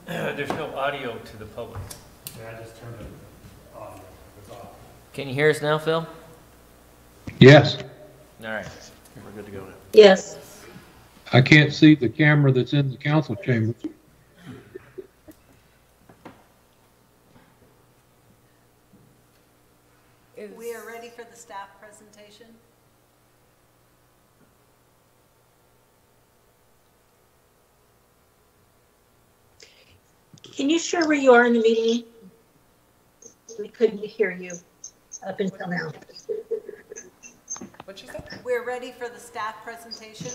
There's no audio to the public. Yeah, I just turned it on. It's off. Can you hear us now, Phil? Yes. All right, we're good to go now. Yes. I can't see the camera that's in the council chamber. We are ready for the staff presentation. Can you share where you are in the meeting? We couldn't hear you up until now. What'd you say? We're ready for the staff presentation.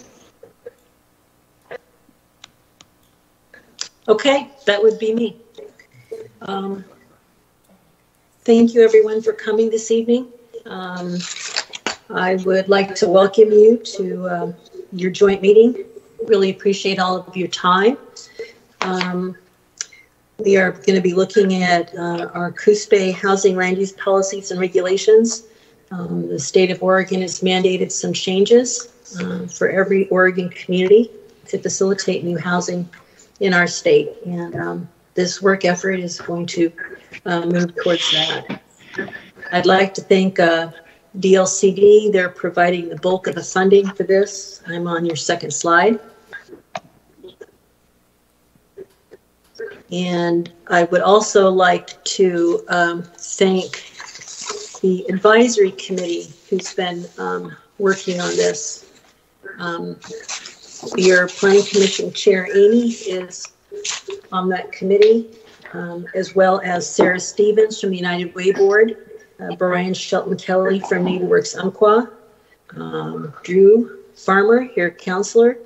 Okay, that would be me. Thank you everyone for coming this evening. I would like to welcome you to your joint meeting. Really appreciate all of your time. We are going to be looking at our Coos Bay housing land use policies and regulations. The state of Oregon has mandated some changes for every Oregon community to facilitate new housing in our state. And this work effort is going to move towards that. I'd like to thank DLCD. They're providing the bulk of the funding for this. I'm on your second slide. And I would also like to thank the advisory committee who's been working on this. Your Planning Commission Chair, Amy, is on that committee, as well as Sarah Stevens from the United Way Board, Brian Shelton Kelly from NeighborWorks Umpqua, Drew Farmer, your counselor,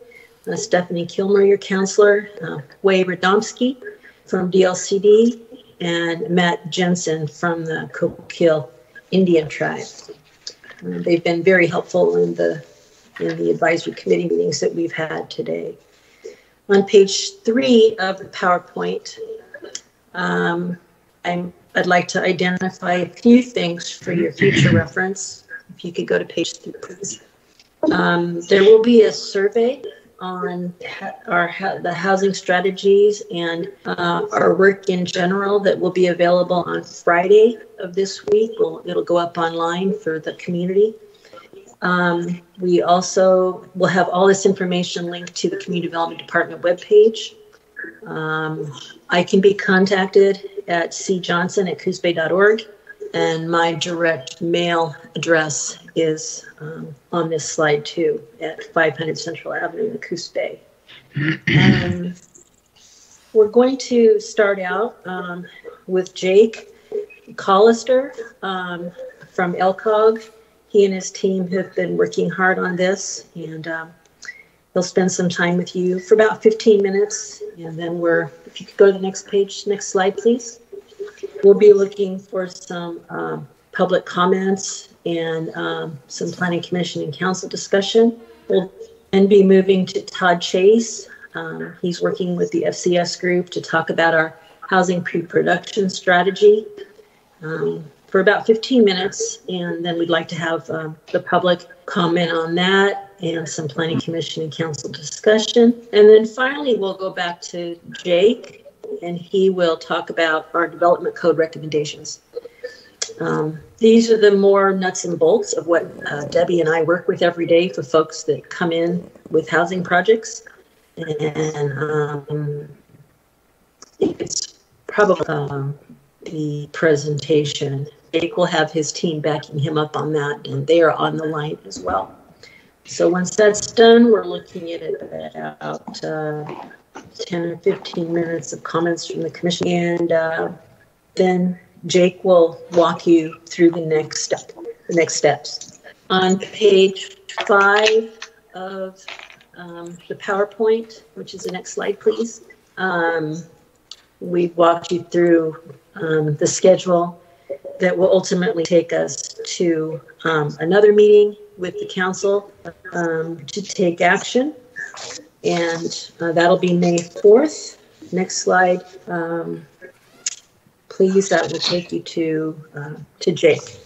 Stephanie Kilmer, your counselor, Way Radomski from DLCD, and Matt Jensen from the Coquille Indian Tribe. They've been very helpful in the advisory committee meetings that we've had today. On page 3 of the PowerPoint, I'd like to identify a few things for your future reference. If you could go to page 3, please. There will be a survey on the housing strategies and our work in general that will be available on Friday of this week. It'll go up online for the community. We also will have all this information linked to the Community Development Department webpage. I can be contacted at cjohnson@coosbay.org, and my direct mail address is on this slide too, at 500 Central Avenue in Coos Bay. We're going to start out with Jake Collister from LCOG. He and his team have been working hard on this, and he'll spend some time with you for about 15 minutes. And then if you could go to the next page, next slide, please. We'll be looking for some public comments and some planning commission and council discussion. We'll then be moving to Todd Chase. He's working with the FCS group to talk about our housing pre-production strategy for about 15 minutes. And then we'd like to have the public comment on that and some planning commission and council discussion. And then finally, we'll go back to Jake, and he will talk about our development code recommendations. These are the more nuts and bolts of what Debbie and I work with every day for folks that come in with housing projects. And it's probably the presentation. Jake will have his team backing him up on that, and they are on the line as well. So once that's done, we're looking at about 10 or 15 minutes of comments from the commission, and then Jake will walk you through the next steps. On page 5 of the PowerPoint, which is the next slide, please. We've walked you through the schedule that will ultimately take us to another meeting with the council to take action, and that'll be May 4th. Next slide, please. That will take you to Jake.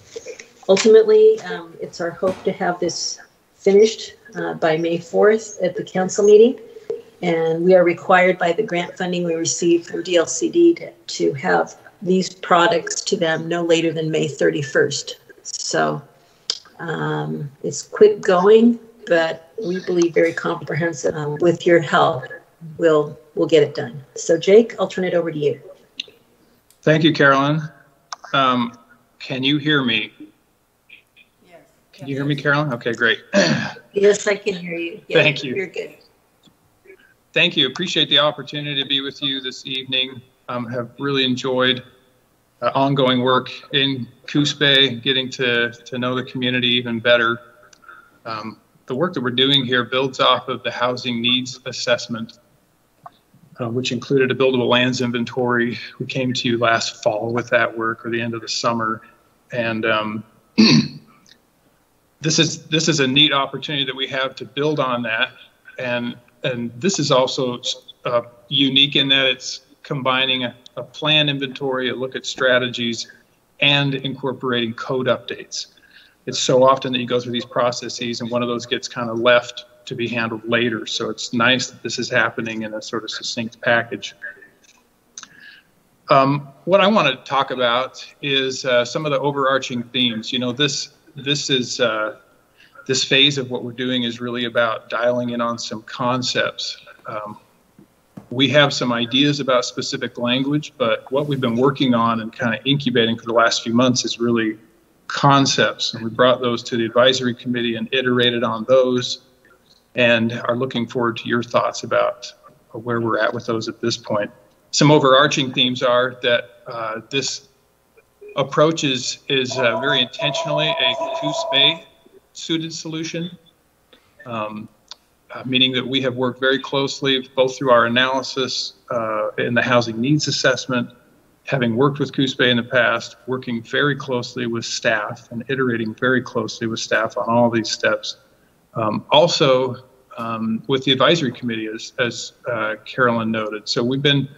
Ultimately, it's our hope to have this finished by May 4th at the council meeting, And we are required by the grant funding we received from DLCD to have these products to them no later than May 31st. So it's quick going, but we believe very comprehensive. With your help, we'll get it done. So Jake, I'll turn it over to you. Thank you, Carolyn. Can you hear me? Yes. Can you hear me, Carolyn? Okay, great. Yes, I can hear you. Yeah, Thank you. You're good. Thank you. Appreciate the opportunity to be with you this evening. Have really enjoyed ongoing work in Coos Bay, getting to know the community even better. The work that we're doing here builds off of the housing needs assessment, which included a buildable lands inventory. We came to you last fall with that work, or the end of the summer. And this is a neat opportunity that we have to build on that. And this is also unique in that it's combining a plan inventory, a look at strategies, and incorporating code updates. It's so often that you go through these processes and one of those gets kind of left to be handled later. So it's nice that this is happening in a sort of succinct package. What I want to talk about is some of the overarching themes. You know, this phase of what we're doing is really about dialing in on some concepts. We have some ideas about specific language, but what we've been working on and kind of incubating for the last few months is really concepts. And we brought those to the advisory committee and iterated on those, and are looking forward to your thoughts about where we're at with those at this point. Some overarching themes are that this approach is very intentionally a Coos Bay suited solution, meaning that we have worked very closely both through our analysis in the housing needs assessment, having worked with Coos Bay in the past, working very closely with staff and iterating very closely with staff on all these steps. Also with the advisory committee, as Carolyn noted. So we've been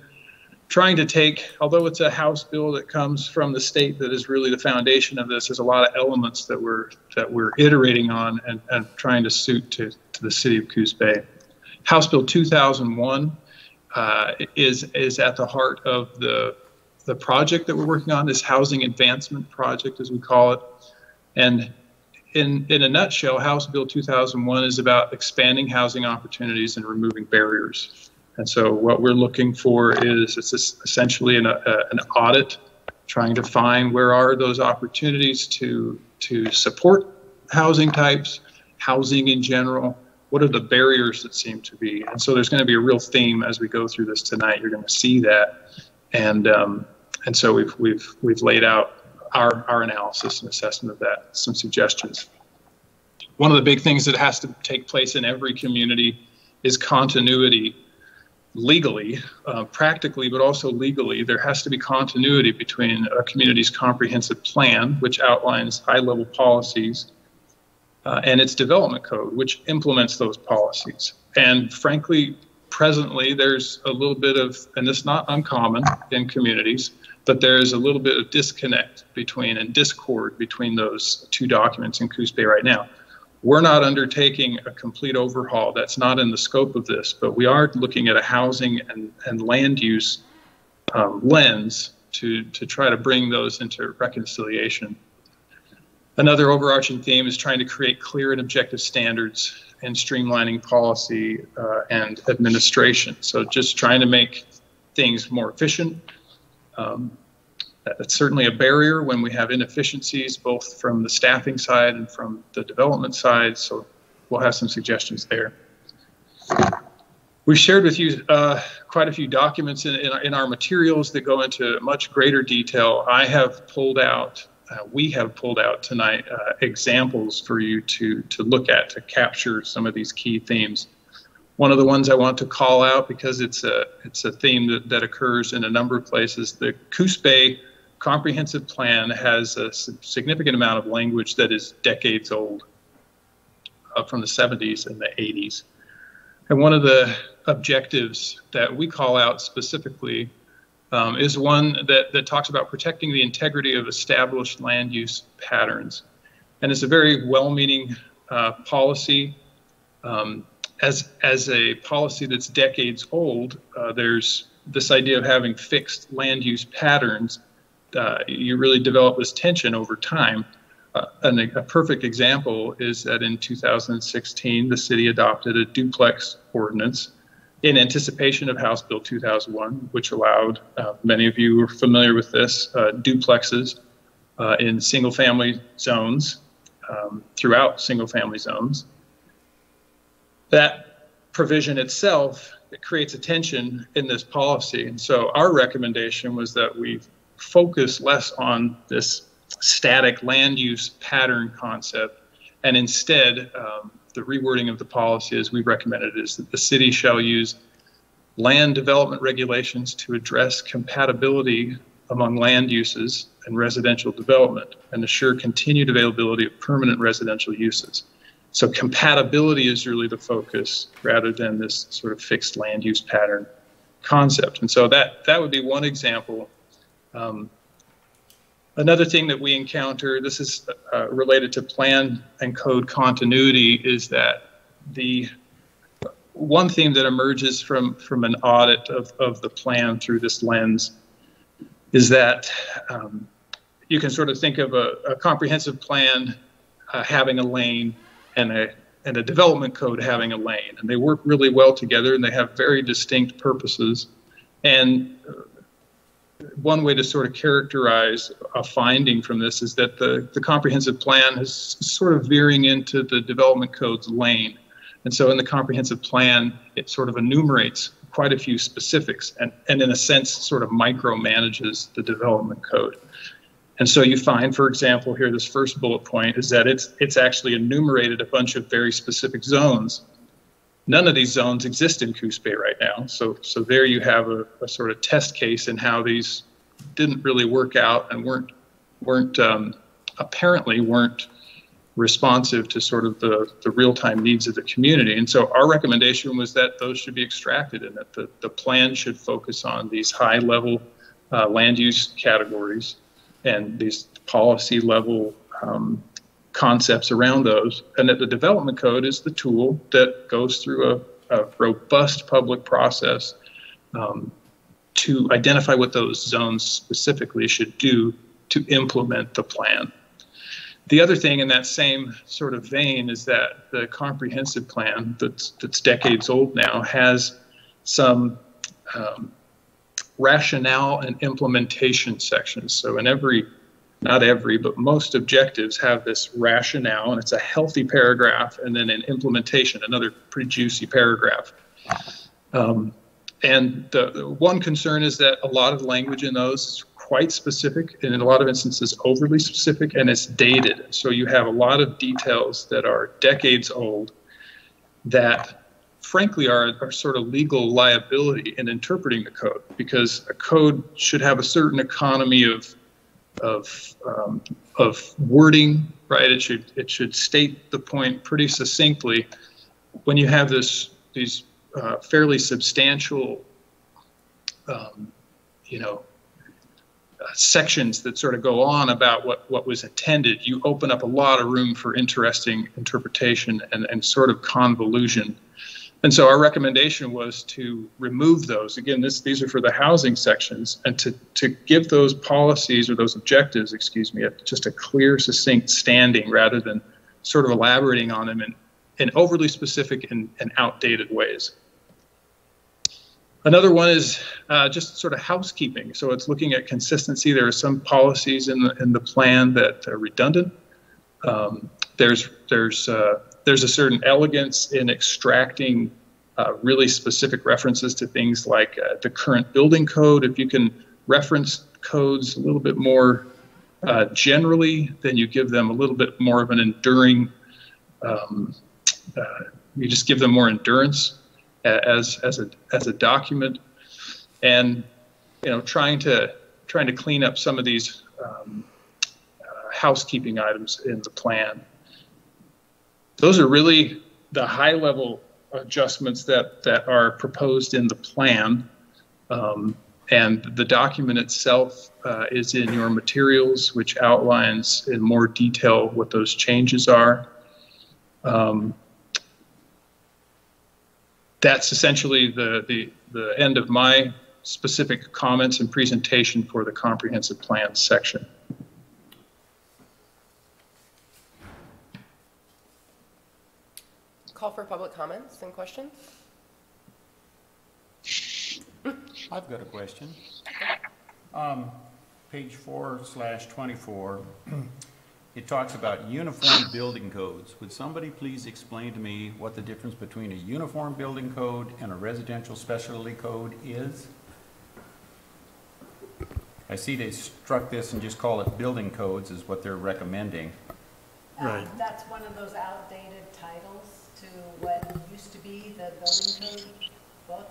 trying to take, although it's a House bill that comes from the state that is really the foundation of this, there's a lot of elements that we're iterating on and trying to suit to the city of Coos Bay. House Bill 2001 is at the heart of the project that we're working on, this housing advancement project, as we call it. And in a nutshell, House Bill 2001 is about expanding housing opportunities and removing barriers. And so what we're looking for is it's essentially an audit, trying to find where are those opportunities to support housing types, housing in general. What are the barriers that seem to be? And so there's going to be a real theme as we go through this tonight. You're going to see that, and so we've laid out our analysis and assessment of that, some suggestions. One of the big things that has to take place in every community is continuity. Legally, practically, but also legally, there has to be continuity between a community's comprehensive plan, which outlines high-level policies, and its development code, which implements those policies. And frankly, presently, there's a little bit of, and it's not uncommon in communities, but there's a little bit of disconnect between and discord between those two documents in Coos Bay right now. We're not undertaking a complete overhaul. That's not in the scope of this, but we are looking at a housing and land use lens to try to bring those into reconciliation. Another overarching theme is trying to create clear and objective standards and streamlining policy and administration. So just trying to make things more efficient. That's certainly a barrier when we have inefficiencies, both from the staffing side and from the development side. So we'll have some suggestions there. We've shared with you quite a few documents in our materials that go into much greater detail. I have pulled out, we have pulled out tonight examples for you to look at to capture some of these key themes. One of the ones I want to call out, because it's a theme that occurs in a number of places, the Coos Bay Comprehensive Plan has a significant amount of language that is decades old, from the 70s and the 80s. And one of the objectives that we call out specifically is one that talks about protecting the integrity of established land use patterns. And it's a very well-meaning policy. as a policy that's decades old, there's this idea of having fixed land use patterns. You really develop this tension over time. And a perfect example is that in 2016, the city adopted a duplex ordinance in anticipation of House Bill 2001, which allowed, many of you are familiar with this, duplexes in single-family zones, throughout single-family zones. That provision itself, it creates a tension in this policy. And so our recommendation was that we focus less on this static land use pattern concept, and instead the rewording of the policy as we recommended is that the city shall use land development regulations to address compatibility among land uses and residential development and assure continued availability of permanent residential uses. So compatibility is really the focus rather than this sort of fixed land use pattern concept. And so that would be one example. Another thing that we encounter, this is related to plan and code continuity, is that the one theme that emerges from an audit of the plan through this lens is that you can sort of think of a comprehensive plan having a lane and a development code having a lane, and they work really well together and they have very distinct purposes. And one way to sort of characterize a finding from this is that the comprehensive plan is sort of veering into the development code's lane. And so in the comprehensive plan, it sort of enumerates quite a few specifics and in a sense sort of micromanages the development code. And so you find, for example, here, this first bullet point is that it's actually enumerated a bunch of very specific zones. None of these zones exist in Coos Bay right now. So there you have a sort of test case in how these didn't really work out and apparently weren't responsive to sort of the real-time needs of the community. And so our recommendation was that those should be extracted and that the plan should focus on these high-level land use categories and these policy-level concepts around those, and that the development code is the tool that goes through a robust public process to identify what those zones specifically should do to implement the plan. The other thing in that same sort of vein is that the comprehensive plan that's decades old now has some rationale and implementation sections. So in not every, but most objectives have this rationale, and it's a healthy paragraph, and then in implementation, another pretty juicy paragraph. And the one concern is that a lot of the language in those is quite specific, and in a lot of instances overly specific, and it's dated. So you have a lot of details that are decades old that frankly are sort of legal liability in interpreting the code, because a code should have a certain economy of wording, right? It should state the point pretty succinctly. When you have these fairly substantial, sections that sort of go on about what was intended, you open up a lot of room for interesting interpretation and sort of convolution. And so our recommendation was to remove those. Again, these are for the housing sections, and to give those policies or those objectives, just a clear, succinct standing rather than sort of elaborating on them in overly specific and outdated ways. Another one is just sort of housekeeping. So it's looking at consistency. There are some policies in the plan that are redundant. There's a certain elegance in extracting really specific references to things like the current building code. If you can reference codes a little bit more generally, then you give them a little bit more of an enduring, you just give them more endurance as a document. And trying to clean up some of these housekeeping items in the plan. Those are really the high-level adjustments that are proposed in the plan. And the document itself is in your materials, which outlines in more detail what those changes are. That's essentially the end of my specific comments and presentation for the comprehensive plan section. Call for public comments and questions. I've got a question. Page 4/24, it talks about uniform building codes. Would somebody please explain to me what the difference between a uniform building code and a residential specialty code is? I see they struck this and just call it building codes is what they're recommending. Right. That's one of those outdated titles to what used to be the building code book.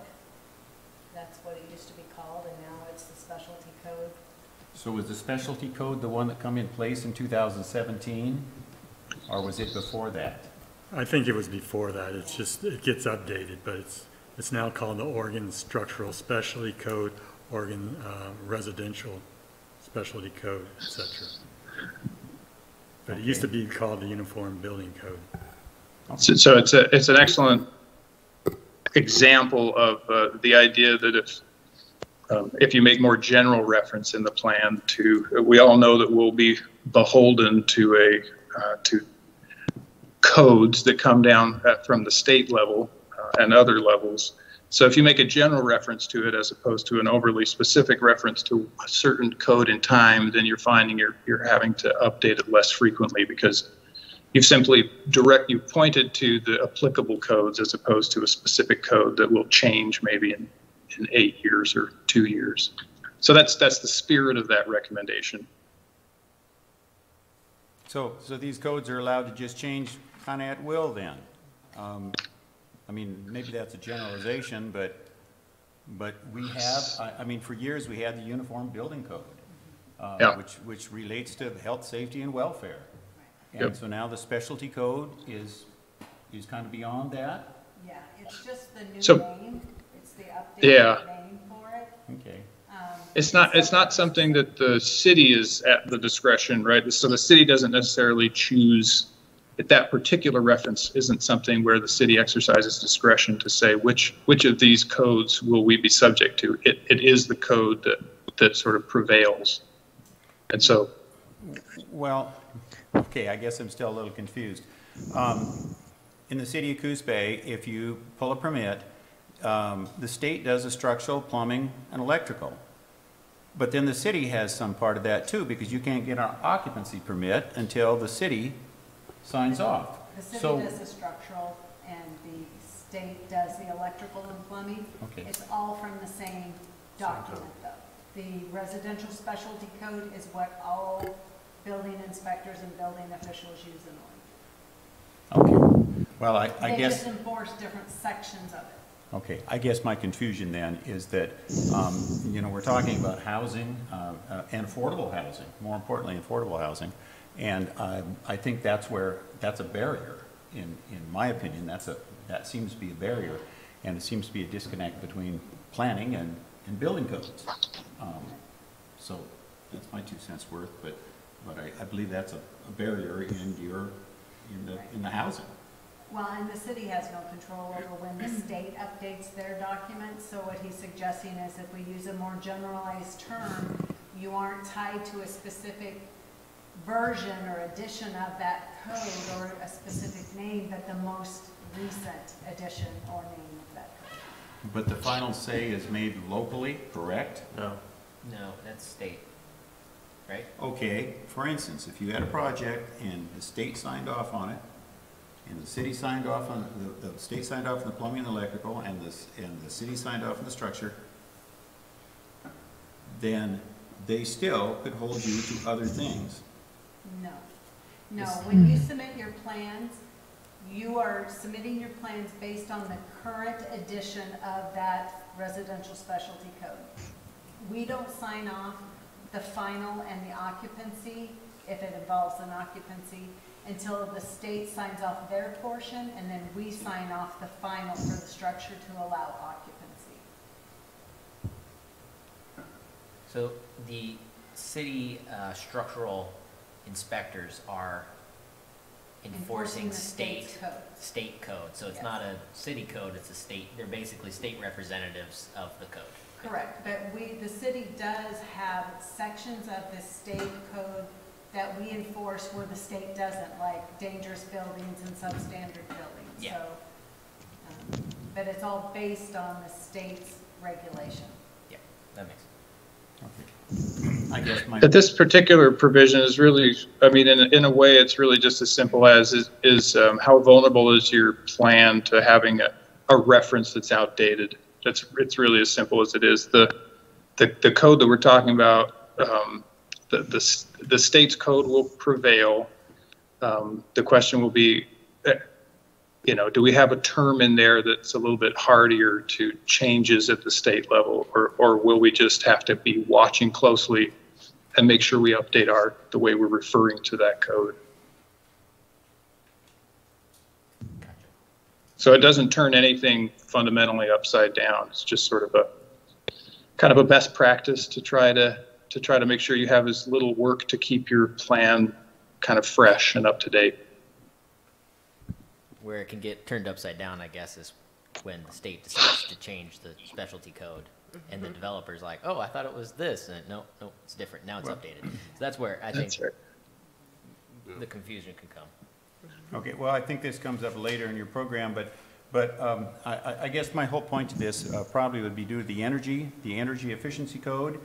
That's what it used to be called, and now it's the specialty code. So was the specialty code the one that come in place in 2017, or was it before that? I think it was before that. It's just, it gets updated, but it's now called the Oregon Structural Specialty Code, Oregon Residential Specialty Code, etc. But it used to be called the Uniform Building Code. So it's an excellent example of the idea that if you make more general reference in the plan to, we all know that we'll be beholden to to codes that come down from the state level and other levels. So if you make a general reference to it as opposed to an overly specific reference to a certain code in time, then you're finding you're having to update it less frequently because you've simply you've pointed to the applicable codes as opposed to a specific code that will change maybe in 8 years or 2 years. So that's the spirit of that recommendation. So these codes are allowed to just change kind of at will then? I mean, maybe that's a generalization, but we have, I mean, for years we had the Uniform Building Code, Yeah. which relates to health, safety, and welfare. And Yep. so now the specialty code is kind of beyond that? Yeah, it's just the new So- name. It's the Yeah. updated name for it. Okay. It's not something that the city is at the discretion, right? So the city doesn't necessarily choose. That particular reference isn't something where the city exercises discretion to say which of these codes will we be subject to. It is the code that sort of prevails. And so, Well, okay, I guess I'm still a little confused. In the city of Coos Bay, if you pull a permit, the state does the structural, plumbing, and electrical. But then the city has some part of that too, because you can't get an occupancy permit until the city signs off. The city So, does the structural and the state does the electrical and plumbing. Okay. It's all from the same document though. The residential specialty code is what all building inspectors and building officials use in Oregon. okay. Well, I They guess, just enforce different sections of it. okay, I guess my confusion then is that, you know, we're talking about housing and affordable housing, more importantly, affordable housing. And I think that's a barrier, in my opinion, that seems to be a barrier, and it seems to be a disconnect between planning and building codes. So that's my 2 cents worth, but I believe that's a barrier in the housing. Well, and the city has no control over when the state updates their documents, so what he's suggesting is if we use a more generalized term, you aren't tied to a specific version or edition of that code or a specific name, but the most recent edition or name of that code. But the final say is made locally, correct? No, that's state, right? Okay, for instance, if you had a project and the state signed off on it, and the city signed off on, the state signed off on the plumbing and electrical, and the city signed off on the structure, then they still could hold you to other things. No, when you submit your plans, you are submitting your plans based on the current edition of that residential specialty code. We don't sign off the final and the occupancy, if it involves an occupancy, until the state signs off their portion, and then we sign off the final for the structure to allow occupancy. So the city structural inspectors are enforcing the state's code. state code. So it's Yes. not a city code, it's a state, they're basically state representatives of the code. Correct, but the city does have sections of the state code that we enforce where the state doesn't, like dangerous buildings and substandard buildings. Yeah. So, but it's all based on the state's regulation. Yeah, that makes sense. I guess my, But this particular provision is really, I mean, in a way, it's really just as simple as how vulnerable is your plan to having a reference that's outdated. It's really as simple as it is. The code that we're talking about, the state's code will prevail. The question will be, do we have a term in there that's a little bit hardier to changes at the state level, or will we just have to be watching closely and make sure we update the way we're referring to that code? So it doesn't turn anything fundamentally upside down. It's just sort of a best practice to try to make sure you have as little work to keep your plan kind of fresh and up to date. Where it can get turned upside down, I guess, is when the state decides to change the specialty code, and the developer's like, "Oh, I thought it was this," and no, it's different. Now it's updated. So that's where I think the confusion can come. okay, well, I think this comes up later in your program, but I guess my whole point to this probably would be due to the energy efficiency code.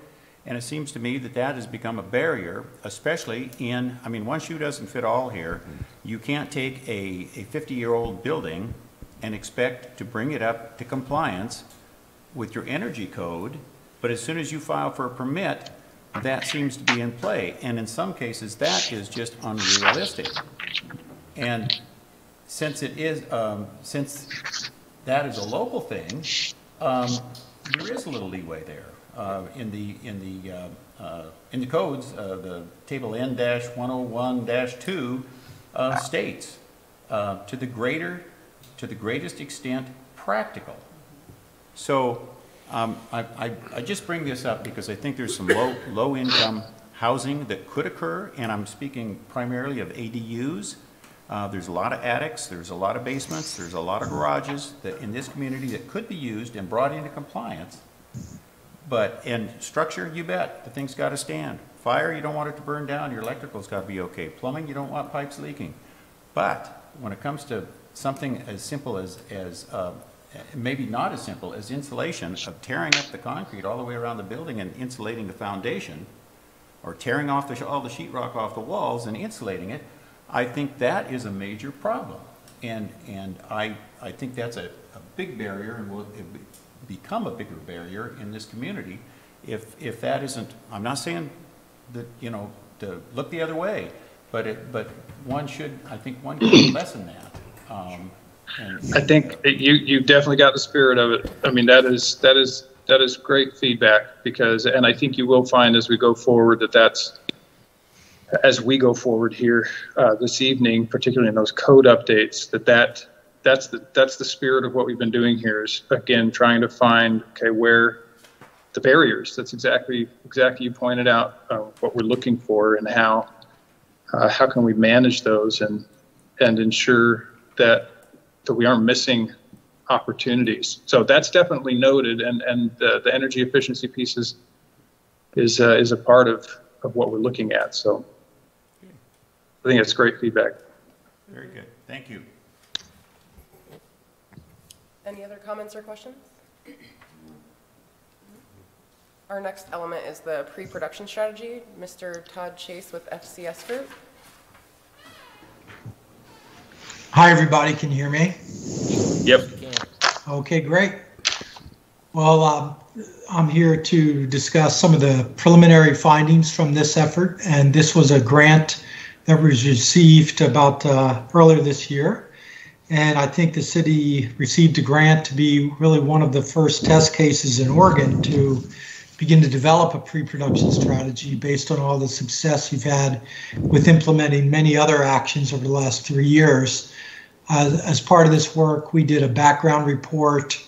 And it seems to me that that has become a barrier, especially one shoe doesn't fit all here. You can't take a 50-year-old building and expect to bring it up to compliance with your energy code, but as soon as you file for a permit, that seems to be in play. And in some cases, that is just unrealistic. And since it is, since that is a local thing, there is a little leeway there. In the codes, the table N-101-2 states to the greatest extent practical. So I just bring this up because I think there's some low income housing that could occur, and I'm speaking primarily of ADUs. There's a lot of attics, there's a lot of basements, there's a lot of garages that in this community that could be used and brought into compliance. But in structure, you bet, the thing's got to stand. Fire, you don't want it to burn down, your electrical's got to be okay. Plumbing, you don't want pipes leaking. But when it comes to something as simple as maybe not as simple as insulation, of tearing up the concrete all the way around the building and insulating the foundation, or tearing off all the sheetrock off the walls and insulating it, I think that is a major problem. And I think that's a big barrier, and will become a bigger barrier in this community if that isn't, I'm not saying that, to look the other way, but one should, I think one can lessen that. I think you definitely got the spirit of it. I mean, that is great feedback, because, and I think you will find as we go forward as we go forward here this evening, particularly in those code updates, that's the spirit of what we've been doing here, is again trying to find where the barriers. That's exactly you pointed out what we're looking for, and how can we manage those and ensure that we aren't missing opportunities. So that's definitely noted, and the energy efficiency piece is a part of what we're looking at. So I think it's great feedback. Very good, thank you. Any other comments or questions? Our next element is the pre-production strategy. Mr. Todd Chase with FCS Group. Hi, everybody. Can you hear me? Yep. Okay, great. Well, I'm here to discuss some of the preliminary findings from this effort, and this was a grant that was received about earlier this year. And I think the city received a grant to be really one of the first test cases in Oregon to begin to develop a pre-production strategy based on all the success you've had with implementing many other actions over the last 3 years. As part of this work, we did a background report,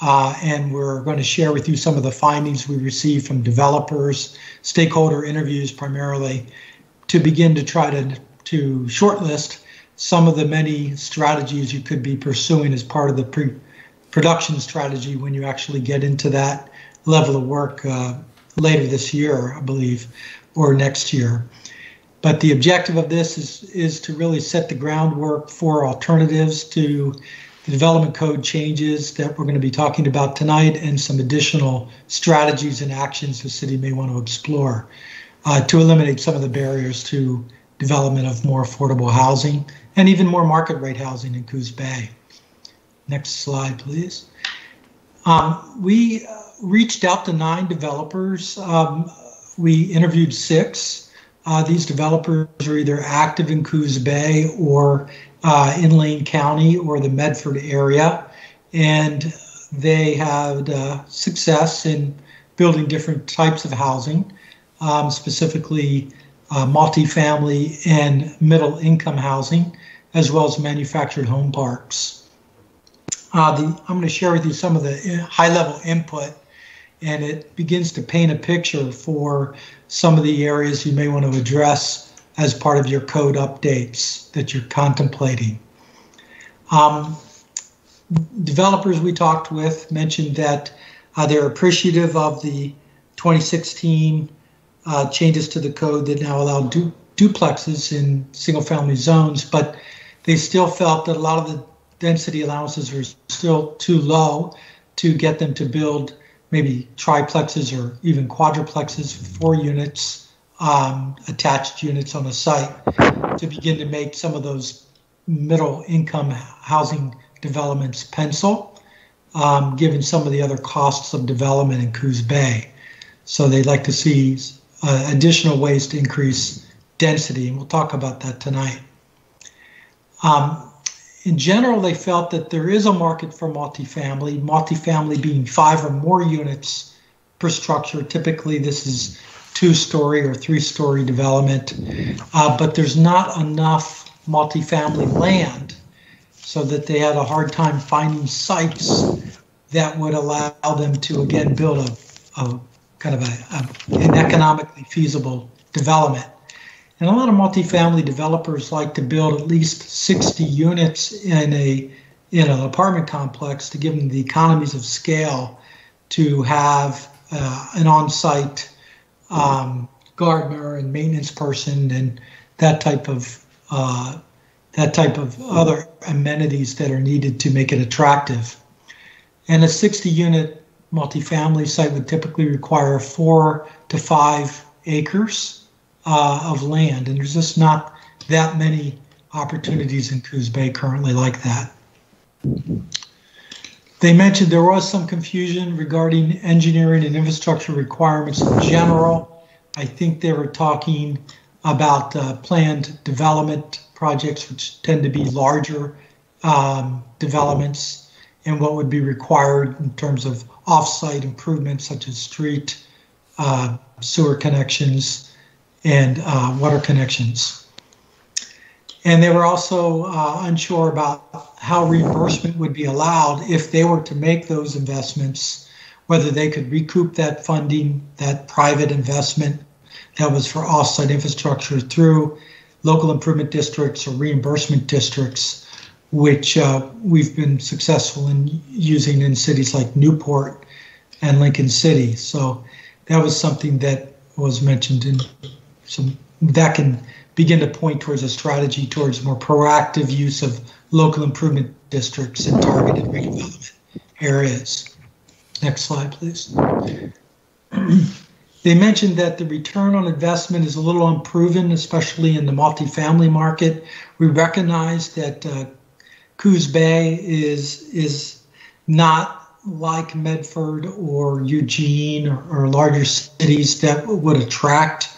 and we're going to share with you some of the findings we received from developers, stakeholder interviews primarily, to begin to try to shortlist some of the many strategies you could be pursuing as part of the pre-production strategy when you actually get into that level of work later this year, I believe, or next year. But the objective of this is to really set the groundwork for alternatives to the development code changes that we're going to be talking about tonight, and some additional strategies and actions the city may want to explore to eliminate some of the barriers to development of more affordable housing and even more market rate housing in Coos Bay. Next slide, please. We reached out to 9 developers. We interviewed 6. These developers are either active in Coos Bay or in Lane County or the Medford area, and they had success in building different types of housing, specifically multifamily and middle income housing, as well as manufactured home parks. I'm going to share with you some of the high-level input, and it begins to paint a picture for some of the areas you may want to address as part of your code updates that you're contemplating. Developers we talked with mentioned that they're appreciative of the 2016 changes to the code that now allow duplexes in single-family zones, but they still felt that a lot of the density allowances are still too low to get them to build maybe triplexes or even quadruplexes, 4 units, attached units on a site, to begin to make some of those middle income housing developments pencil, given some of the other costs of development in Coos Bay. So they'd like to see additional ways to increase density, and we'll talk about that tonight. In general, they felt that there is a market for multifamily being 5 or more units per structure. Typically, this is 2-story or 3-story development, but there's not enough multifamily land, so that they had a hard time finding sites that would allow them to, again, build a kind of an economically feasible development. And a lot of multifamily developers like to build at least 60 units in an apartment complex to give them the economies of scale to have an on-site gardener and maintenance person and that type of other amenities that are needed to make it attractive. And a 60-unit multifamily site would typically require 4 to 5 acres of land, and there's just not that many opportunities in Coos Bay currently like that. They mentioned there was some confusion regarding engineering and infrastructure requirements in general. I think they were talking about planned development projects, which tend to be larger developments, and what would be required in terms of off-site improvements such as street, sewer connections, and water connections. And they were also unsure about how reimbursement would be allowed if they were to make those investments, whether they could recoup that funding, that private investment that was for off-site infrastructure, through local improvement districts or reimbursement districts, which we've been successful in using in cities like Newport and Lincoln City. So that was something that was mentioned in some, that can begin to point towards a strategy towards more proactive use of local improvement districts in targeted redevelopment areas. Next slide, please. They mentioned that the return on investment is a little unproven, especially in the multifamily market. We recognize that Coos Bay is not like Medford or Eugene or larger cities that would attract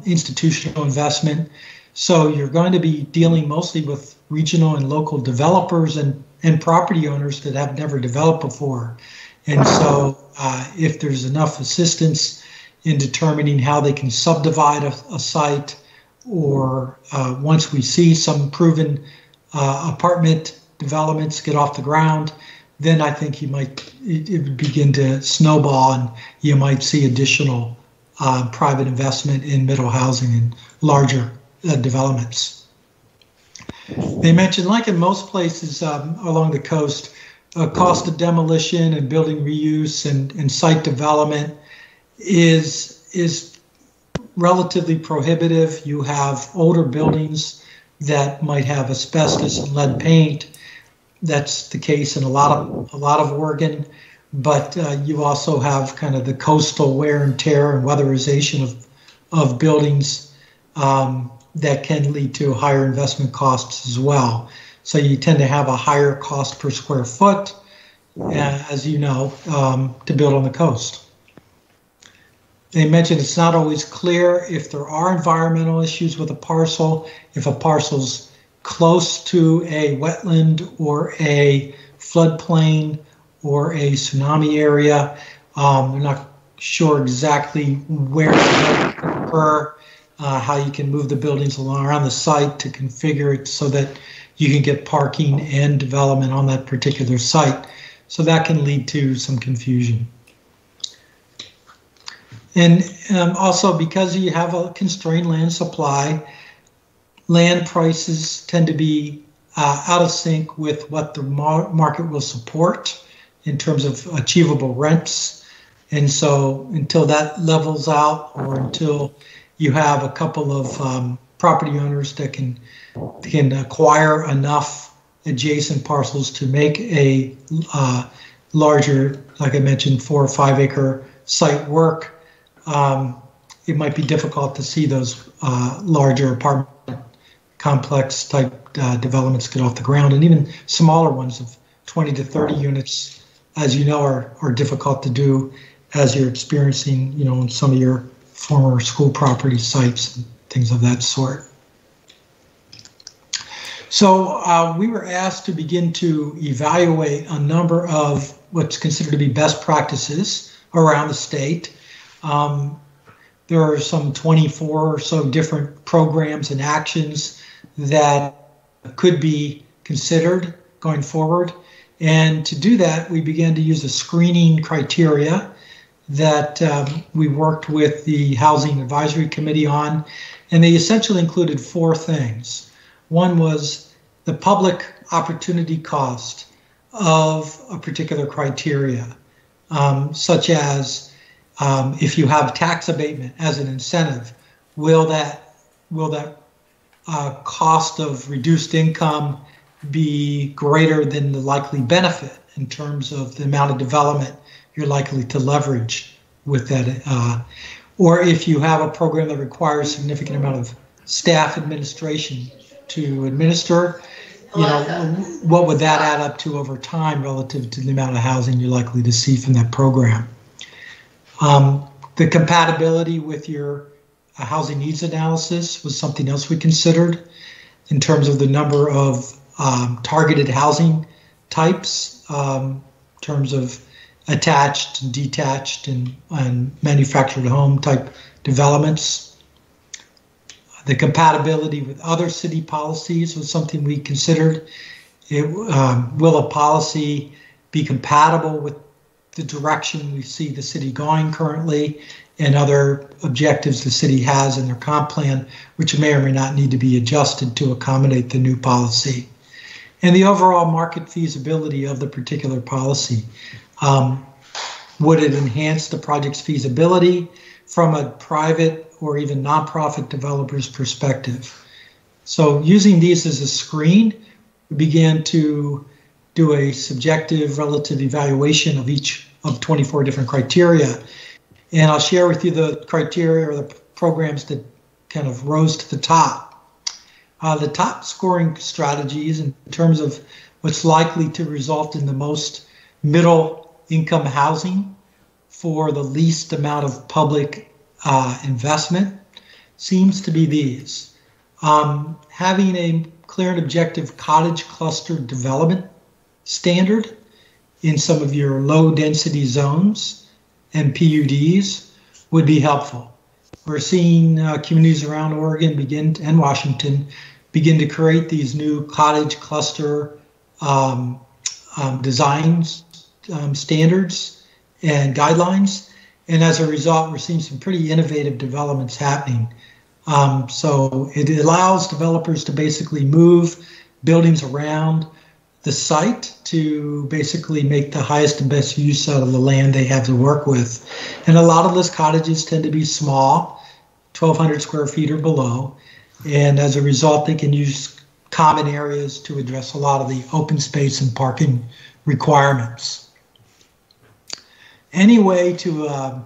institutional investment. So you're going to be dealing mostly with regional and local developers and property owners that have never developed before. And so if there's enough assistance in determining how they can subdivide a site, or once we see some proven apartment developments get off the ground, then I think it would begin to snowball, and you might see additional private investment in middle housing and larger developments. They mentioned, like in most places along the coast, cost of demolition and building reuse and site development is relatively prohibitive. You have older buildings that might have asbestos and lead paint. That's the case in a lot of Oregon, but you also have kind of the coastal wear and tear and weatherization of buildings that can lead to higher investment costs as well. So you tend to have a higher cost per square foot, as you know, to build on the coast. They mentioned it's not always clear if there are environmental issues with a parcel, if a parcel's close to a wetland or a floodplain or a tsunami area. We're not sure exactly where it can occur, how you can move the buildings around the site to configure it so that you can get parking and development on that particular site. So that can lead to some confusion. And also, because you have a constrained land supply, land prices tend to be out of sync with what the market will support in terms of achievable rents. And so until that levels out, or until you have a couple of property owners that can acquire enough adjacent parcels to make a larger, like I mentioned, 4 or 5 acre site work, it might be difficult to see those larger apartment complex type developments get off the ground, and even smaller ones of 20 to 30 units, as you know, are difficult to do, as you're experiencing, you know, in some of your former school property sites and things of that sort. So we were asked to begin to evaluate a number of what's considered to be best practices around the state. There are some 24 or so different programs and actions that could be considered going forward. And to do that, we began to use a screening criteria that we worked with the Housing Advisory Committee on, and they essentially included 4 things. One was the public opportunity cost of a particular criteria, such as if you have tax abatement as an incentive, will that cost of reduced income be greater than the likely benefit in terms of the amount of development you're likely to leverage with that? Or if you have a program that requires a significant amount of staff administration to administer, you know, what would that add up to over time relative to the amount of housing you're likely to see from that program? The compatibility with your housing needs analysis was something else we considered in terms of the number of targeted housing types, in terms of attached and detached and manufactured home type developments. The compatibility with other city policies was something we considered. Will a policy be compatible with the direction we see the city going currently and other objectives the city has in their comp plan, which may or may not need to be adjusted to accommodate the new policy? And the overall market feasibility of the particular policy. Would it enhance the project's feasibility from a private or even nonprofit developer's perspective? So using these as a screen, we began to do a subjective relative evaluation of each of 24 different criteria. And I'll share with you the criteria or the programs that kind of rose to the top. The top scoring strategies in terms of what's likely to result in the most middle income housing for the least amount of public investment seems to be these. Having a clear and objective cottage cluster development standard in some of your low density zones and PUDs would be helpful. We're seeing communities around Oregon and Washington begin to create these new cottage cluster designs, standards and guidelines. And as a result, we're seeing some pretty innovative developments happening. So it allows developers to basically move buildings around the site to basically make the highest and best use out of the land they have to work with. And a lot of those cottages tend to be small, 1,200 square feet or below. And as a result, they can use common areas to address a lot of the open space and parking requirements. Any way to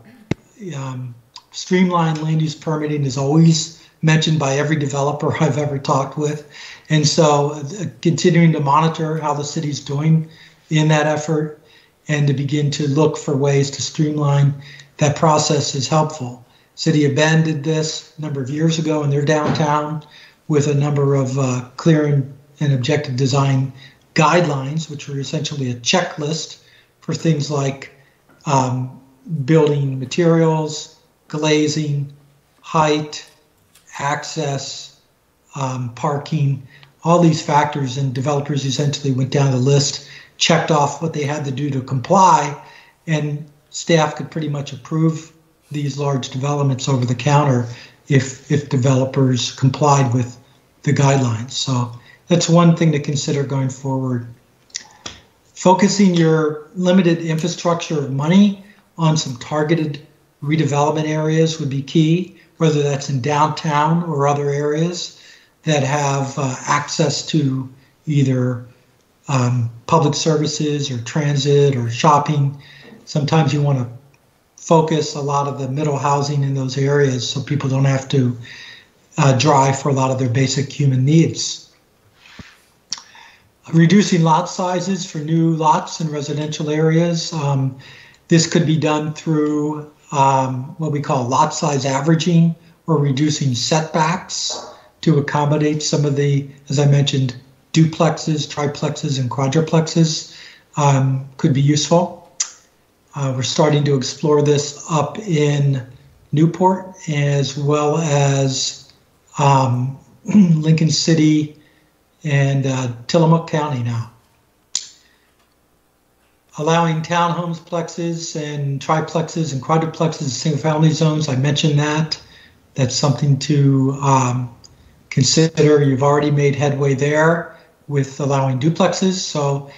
streamline land use permitting is always mentioned by every developer I've ever talked with. And so continuing to monitor how the city's doing in that effort and to begin to look for ways to streamline that process is helpful. City of Bend did this a number of years ago in their downtown with a number of clear and objective design guidelines, which are essentially a checklist for things like building materials, glazing, height, access, parking, all these factors, and developers essentially went down the list, checked off what they had to do to comply, and staff could pretty much approve these large developments over the counter if developers complied with the guidelines. So that's one thing to consider going forward. Focusing your limited infrastructure of money on some targeted redevelopment areas would be key, whether that's in downtown or other areas that have access to either public services or transit or shopping. Sometimes you want to focus a lot of the middle housing in those areas so people don't have to drive for a lot of their basic human needs. Reducing lot sizes for new lots in residential areas. This could be done through what we call lot size averaging or reducing setbacks to accommodate some of the, as I mentioned, duplexes, triplexes, and quadruplexes could be useful. We're starting to explore this up in Newport as well as Lincoln City and Tillamook County now. Allowing townhomes, plexes, and triplexes and quadruplexes in single-family zones, I mentioned that. That's something to consider. You've already made headway there with allowing duplexes, so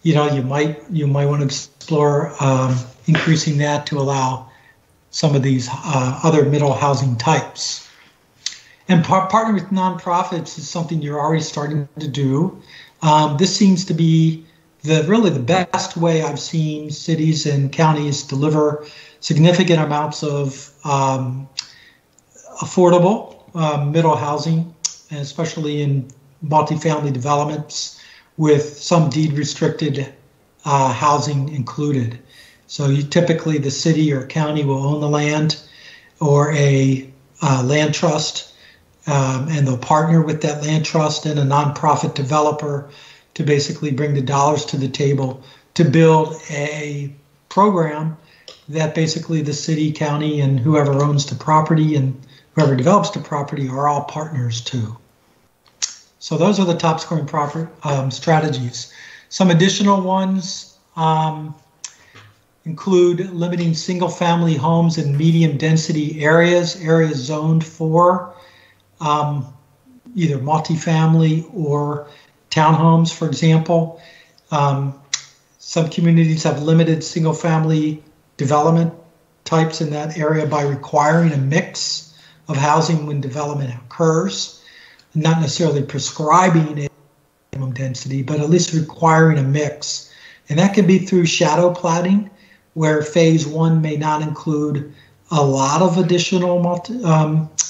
you might want to explore increasing that to allow some of these other middle housing types. And partnering with nonprofits is something you're already starting to do. This seems to be really the best way I've seen cities and counties deliver significant amounts of affordable middle housing, and especially in multifamily developments with some deed restricted housing included. So typically the city or county will own the land or a land trust, and they'll partner with that land trust and a nonprofit developer to basically bring the dollars to the table to build a program that basically the city, county, and whoever owns the property and whoever develops the property are all partners to. So those are the top scoring strategies. Some additional ones include limiting single family homes in medium density areas zoned for either multifamily or townhomes, for example. Some communities have limited single family development types in that area by requiring a mix of housing when development occurs, not necessarily prescribing a minimum density, but at least requiring a mix. And that can be through shadow platting, where phase one may not include a lot of additional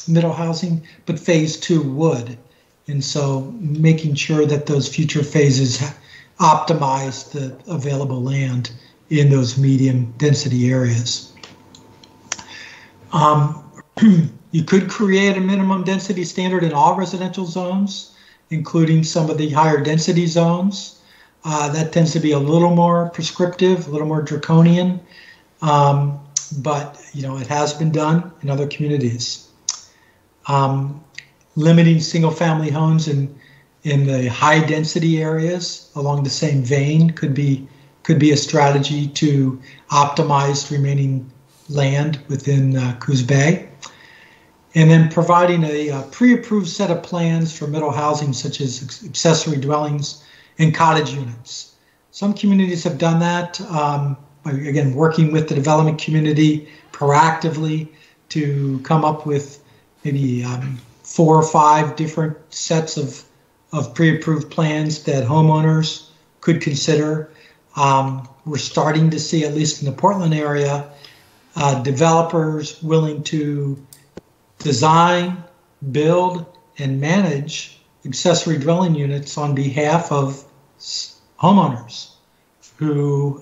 middle housing, but phase two would. And so making sure that those future phases optimize the available land in those medium density areas. You could create a minimum density standard in all residential zones, including some of the higher density zones. That tends to be a little more prescriptive, a little more draconian, but it has been done in other communities. Limiting single family homes in the high density areas along the same vein could be a strategy to optimize remaining land within Coos Bay. And then providing a pre-approved set of plans for middle housing, such as accessory dwellings and cottage units. Some communities have done that, by, again, working with the development community proactively to come up with maybe 4 or 5 different sets of pre-approved plans that homeowners could consider. We're starting to see, at least in the Portland area, developers willing to design, build, and manage accessory dwelling units on behalf of homeowners who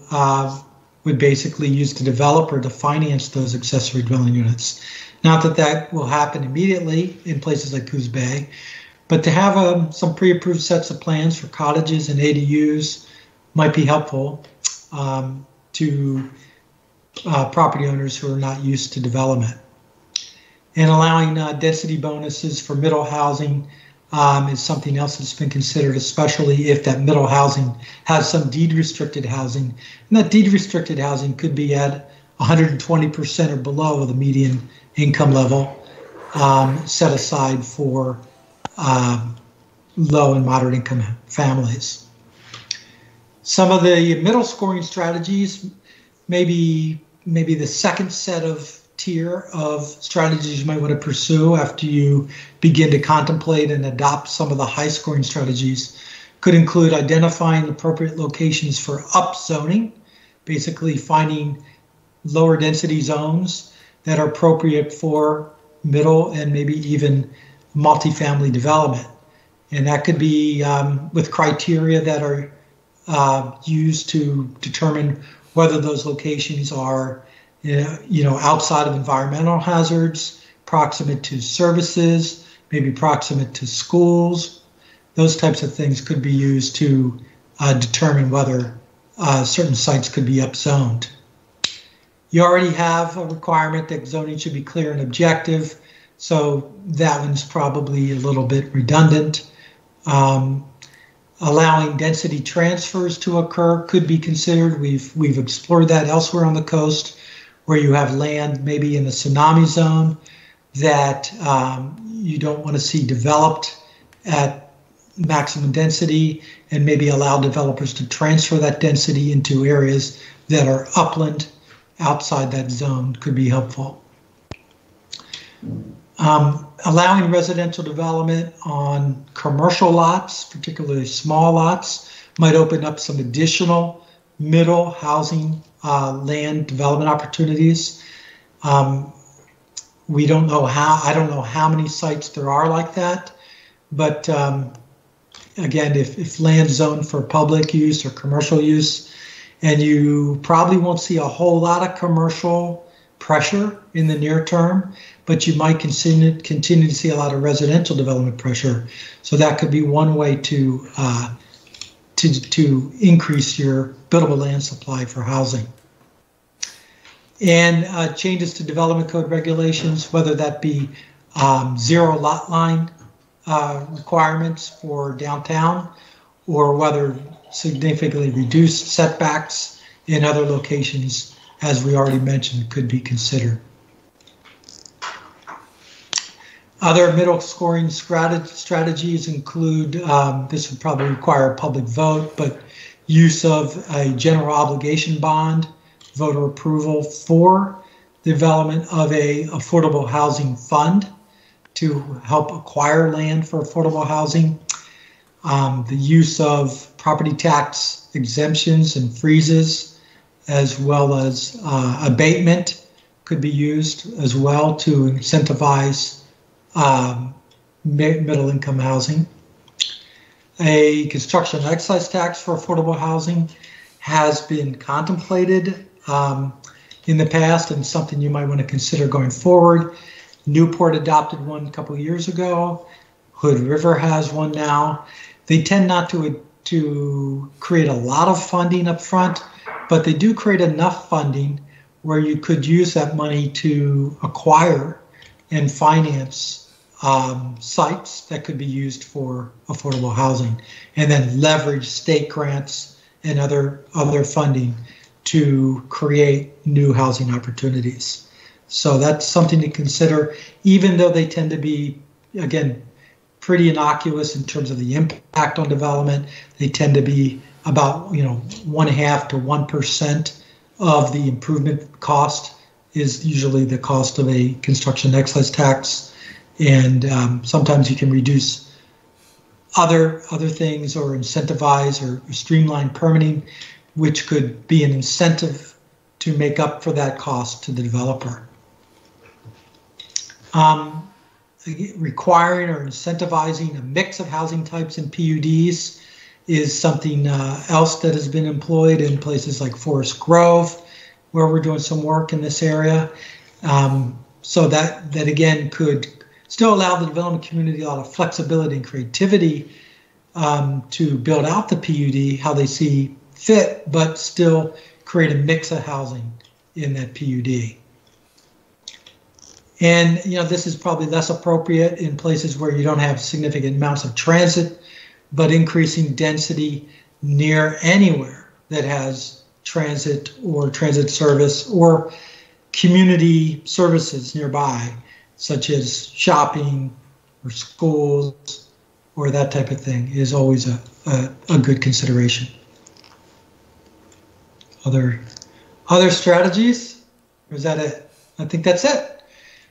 would basically use the developer to finance those accessory dwelling units. Not that that will happen immediately in places like Coos Bay, but to have some pre-approved sets of plans for cottages and ADUs might be helpful to property owners who are not used to development. And allowing density bonuses for middle housing is something else that's been considered, especially if that middle housing has some deed-restricted housing. And that deed-restricted housing could be at 120% or below the median income level set aside for low and moderate income families. Some of the middle scoring strategies, maybe the second set of tier of strategies you might want to pursue after you begin to contemplate and adopt some of the high scoring strategies, could include identifying appropriate locations for upzoning, basically finding lower density zones that are appropriate for middle and maybe even multifamily development. And that could be with criteria that are used to determine whether those locations are outside of environmental hazards, proximate to services, maybe proximate to schools. Those types of things could be used to determine whether certain sites could be upzoned. You already have a requirement that zoning should be clear and objective, so that one's probably a little bit redundant. Allowing density transfers to occur could be considered. We've explored that elsewhere on the coast, where you have land maybe in the tsunami zone that you don't want to see developed at maximum density, and maybe allow developers to transfer that density into areas that are upland outside that zone could be helpful. Allowing residential development on commercial lots, particularly small lots, might open up some additional middle housing land development opportunities. We don't know how, I don't know how many sites there are like that, but again, if land zoned for public use or commercial use, and you probably won't see a whole lot of commercial pressure in the near term, but you might continue to see a lot of residential development pressure. So that could be one way to increase your buildable land supply for housing. And changes to development code regulations, whether that be zero lot line requirements for downtown, or whether significantly reduced setbacks in other locations, as we already mentioned, could be considered. Other middle scoring strategies include, this would probably require a public vote, but use of a general obligation bond, voter approval for development of a affordable housing fund to help acquire land for affordable housing. The use of property tax exemptions and freezes, as well as abatement, could be used as well to incentivize middle income housing. A construction excise tax for affordable housing has been contemplated in the past, and something you might want to consider going forward. Newport adopted one a couple of years ago. Hood River has one now. They tend not to create a lot of funding up front, but they do create enough funding where you could use that money to acquire and finance sites that could be used for affordable housing, and then leverage state grants and other funding to create new housing opportunities. So that's something to consider, even though they tend to be, again, pretty innocuous in terms of the impact on development. They tend to be about 1.5 to 1% of the improvement cost is usually the cost of a construction excise tax, and sometimes you can reduce other things or incentivize or streamline permitting, which could be an incentive to make up for that cost to the developer. Requiring or incentivizing a mix of housing types in PUDs is something else that has been employed in places like Forest Grove, where we're doing some work in this area. So that again could still allow the development community a lot of flexibility and creativity to build out the PUD how they see fit, but still create a mix of housing in that PUD. And this is probably less appropriate in places where you don't have significant amounts of transit, but increasing density near anywhere that has transit or transit service or community services nearby, such as shopping or schools or that type of thing, is always a good consideration. Other strategies? Or is that it? I think that's it.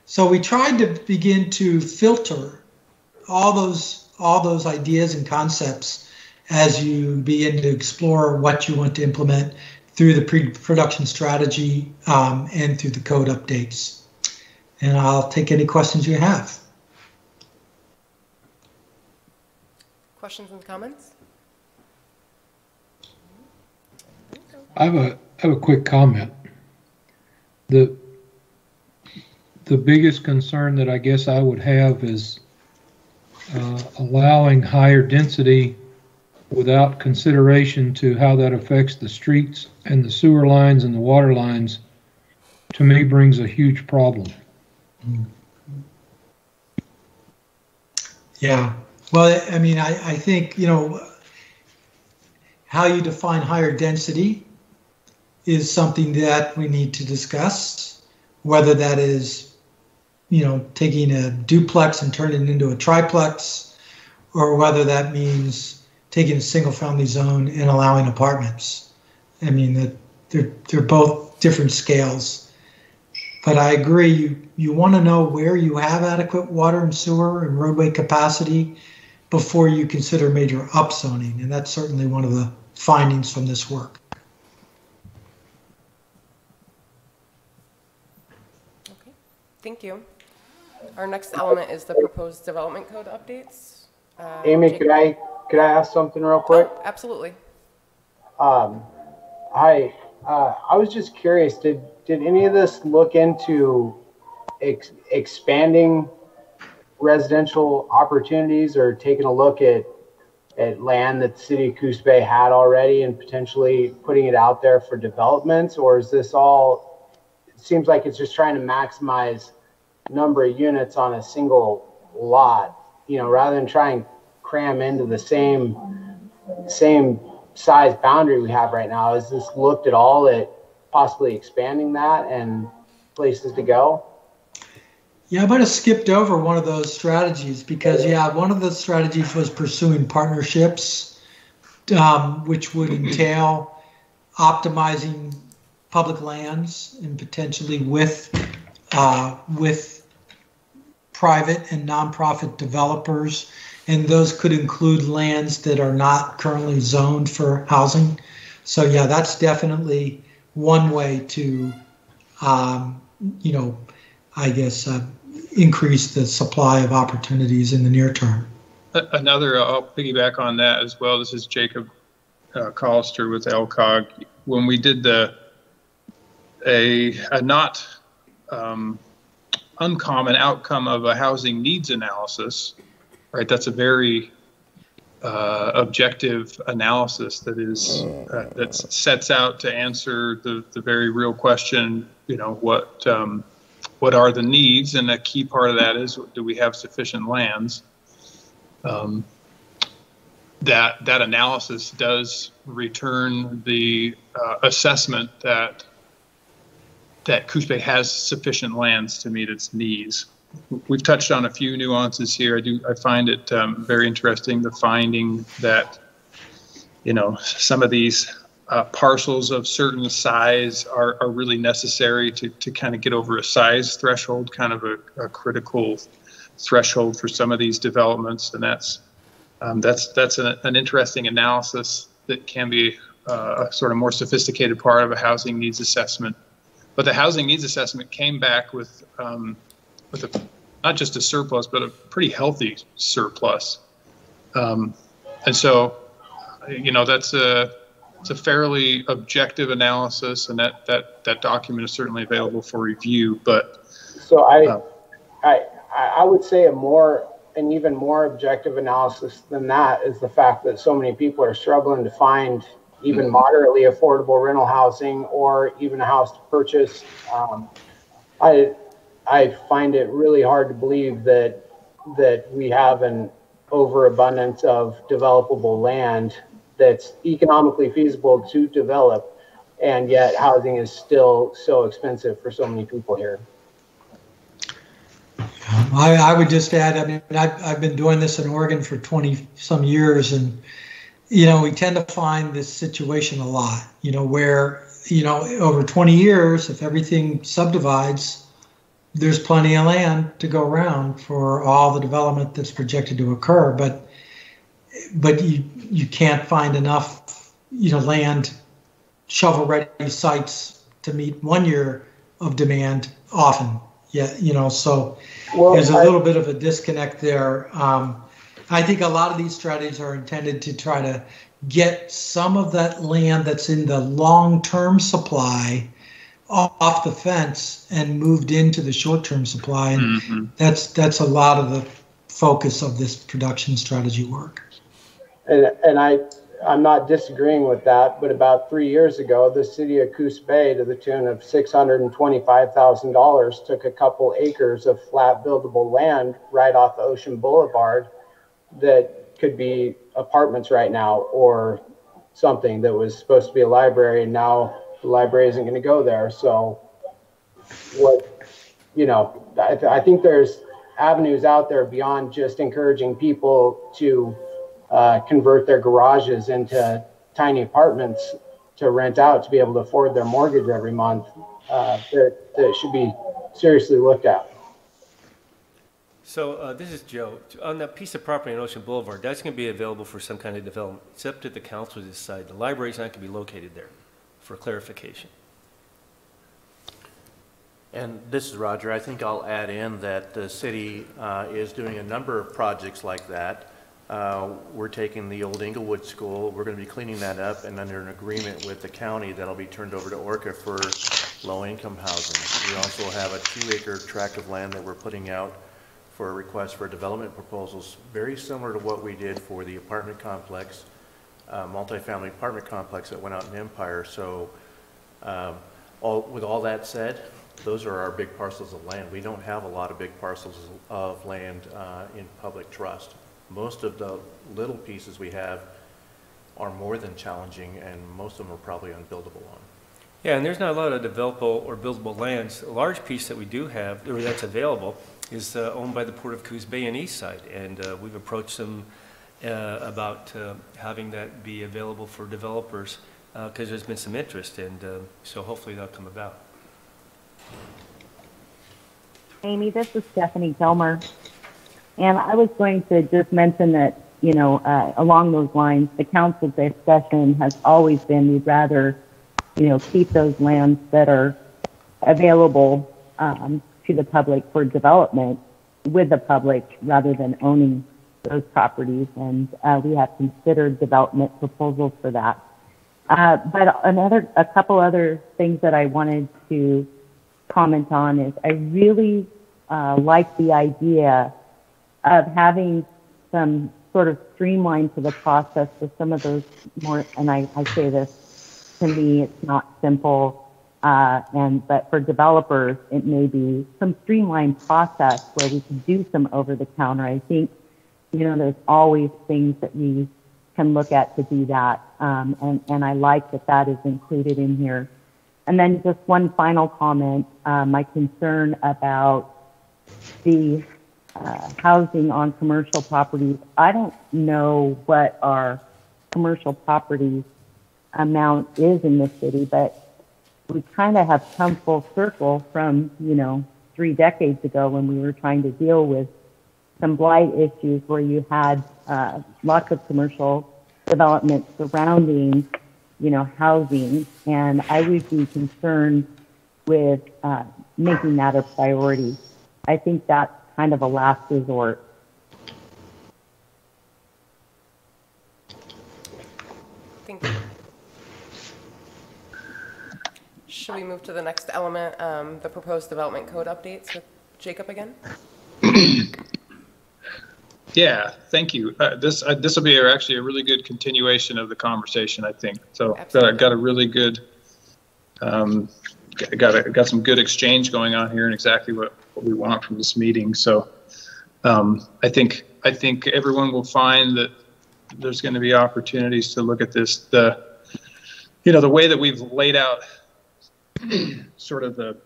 So we tried to begin to filter all those ideas and concepts as you begin to explore what you want to implement through the pre-production strategy and through the code updates. And I'll take any questions you have. Questions and comments? I have a quick comment. The biggest concern that I guess I would have is allowing higher density without consideration to how that affects the streets and the sewer lines and the water lines, to me brings a huge problem. Yeah, well, I mean, I think, how you define higher density is something that we need to discuss, whether that is taking a duplex and turning it into a triplex, or whether that means taking a single-family zone and allowing apartments. I mean, they're both different scales. But I agree, you want to know where you have adequate water and sewer and roadway capacity before you consider major upzoning, and that's certainly one of the findings from this work. Okay, thank you. Our next element is the proposed development code updates. Amy, Jake. could I ask something real quick? Oh, absolutely. Hi, I was just curious, did any of this look into expanding residential opportunities, or taking a look at land that the city of Coos Bay had already and potentially putting it out there for developments? Or is this all, it seems like it's just trying to maximize number of units on a single lot, rather than try and cram into the same size boundary we have right now? Is this looked at all at possibly expanding that and places to go? Yeah, I might have skipped over one of those strategies because, one of the strategies was pursuing partnerships, which would entail optimizing public lands and potentially with private and nonprofit developers. And those could include lands that are not currently zoned for housing. So yeah, that's definitely one way to, I guess, increase the supply of opportunities in the near term. Another, I'll piggyback on that as well. This is Jacob Collister with LCOG. When we did a not uncommon outcome of a housing needs analysis, right? That's a very objective analysis that is that sets out to answer the very real question. What are the needs? And a key part of that is, do we have sufficient lands? That analysis does return the assessment that that Coos Bay has sufficient lands to meet its needs. We've touched on a few nuances here. I find it very interesting, the finding that, some of these parcels of certain size are really necessary to kind of get over a size threshold, kind of a critical threshold for some of these developments. And that's an interesting analysis that can be a sort of more sophisticated part of a housing needs assessment. But the housing needs assessment came back with not just a surplus, but a pretty healthy surplus. And so, it's a fairly objective analysis, and that document is certainly available for review. But so I would say an even more objective analysis than that is the fact that so many people are struggling to find even moderately affordable rental housing or even a house to purchase. I find it really hard to believe that we have an overabundance of developable land that's economically feasible to develop, and yet housing is still so expensive for so many people here. I would just add, I've been doing this in Oregon for 20 some years, and we tend to find this situation a lot, where, over 20 years, if everything subdivides, there's plenty of land to go around for all the development that's projected to occur. But you can't find enough, land, shovel-ready sites to meet 1 year of demand often. Yeah, so there's a little bit of a disconnect there. I think a lot of these strategies are intended to try to get some of that land that's in the long-term supply off the fence and moved into the short-term supply. And that's a lot of the focus of this production strategy work. And I'm not disagreeing with that, but about 3 years ago, the city of Coos Bay, to the tune of $625,000, took a couple acres of flat buildable land right off the Ocean Boulevard that could be apartments right now, or something that was supposed to be a library, and now the library isn't going to go there. So I think there's avenues out there beyond just encouraging people to convert their garages into tiny apartments to rent out to be able to afford their mortgage every month, that should be seriously looked at. So this is Joe. On that piece of property on Ocean Boulevard, that's going to be available for some kind of development. It's up to the council to decide. The library's not going to be located there, for clarification. And this is Roger. I think I'll add in that the city is doing a number of projects like that. We're taking the old Inglewood School. We're going to be cleaning that up, and under an agreement with the county, that'll be turned over to Orca for low-income housing. We also have a 2-acre tract of land that we're putting out for a request for development proposals, very similar to what we did for the apartment complex, multifamily apartment complex that went out in Empire. So with all that said, those are our big parcels of land. We don't have a lot of big parcels of land in public trust. Most of the little pieces we have are more than challenging, and most of them are probably unbuildable on. Yeah, and there's not a lot of developable or buildable lands. A large piece that we do have, or that's available, is owned by the Port of Coos Bay and East Side, and we've approached them about having that be available for developers because there's been some interest, and so hopefully that'll come about. Amy, this is Stephanie Kelmer, and I was going to just mention that, along those lines, the council's discussion has always been we'd rather, keep those lands that are available to the public for development with the public rather than owning those properties, and we have considered development proposals for that. But a couple other things that I wanted to comment on is I really like the idea of having some sort of streamline to the process for some of those more, and I say this, to me, it's not simple, but for developers, it may be some streamlined process where we can do some over-the-counter. I think, there's always things that we can look at to do that, and I like that that is included in here. And then just one final comment, my concern about the housing on commercial properties. I don't know what our commercial property amount is in the city, but we kind of have come full circle from, 3 decades ago when we were trying to deal with some blight issues where you had lots of commercial development surrounding, housing. And I would be concerned with making that a priority. I think that's kind of a last resort. Thank you. Should we move to the next element, the proposed development code updates with Jacob again? Yeah, thank you. This will be actually a really good continuation of the conversation, I think. So got a really good, got some good exchange going on here, and exactly what we want from this meeting. So I think everyone will find that there's going to be opportunities to look at this. The way that we've laid out sort of the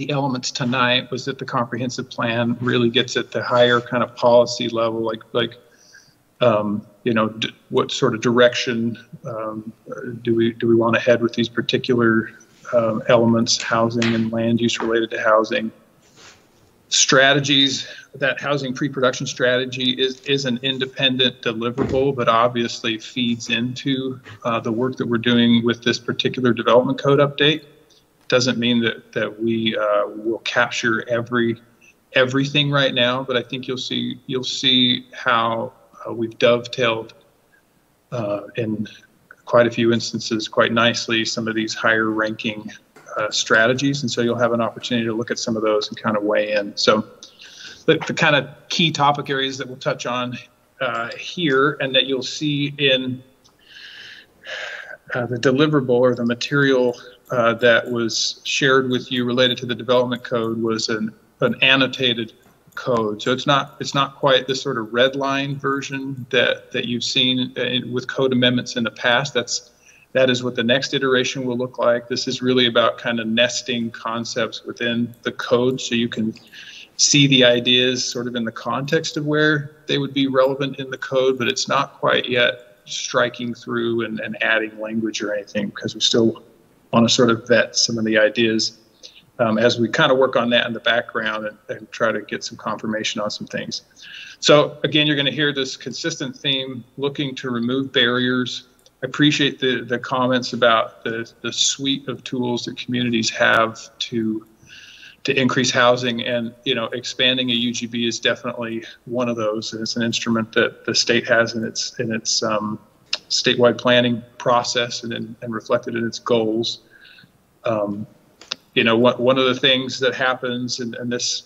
elements tonight was that the comprehensive plan really gets at the higher kind of policy level, like what sort of direction do we want to head with these particular elements, housing and land use related to housing. Strategies, that housing pre-production strategy is an independent deliverable, but obviously feeds into the work that we're doing with this particular development code update. Doesn't mean that we will capture everything right now, but I think you'll see how we've dovetailed in quite a few instances quite nicely some of these higher ranking strategies, and so you'll have an opportunity to look at some of those and kind of weigh in. So the kind of key topic areas that we'll touch on here, and that you'll see in the deliverable or the material that was shared with you related to the development code, was an annotated code. So it's not quite the sort of red line version that you've seen with code amendments in the past. That is what the next iteration will look like. This is really about kind of nesting concepts within the code, so you can see the ideas sort of in the context of where they would be relevant in the code, but it's not quite yet striking through and adding language or anything, because we still want to sort of vet some of the ideas as we kind of work on that in the background and try to get some confirmation on some things. So again, you're going to hear this consistent theme, looking to remove barriers. I appreciate the comments about the suite of tools that communities have to increase housing, and expanding a UGB is definitely one of those. And it's an instrument that the state has in its statewide planning process and reflected in its goals. One of the things that happens, and this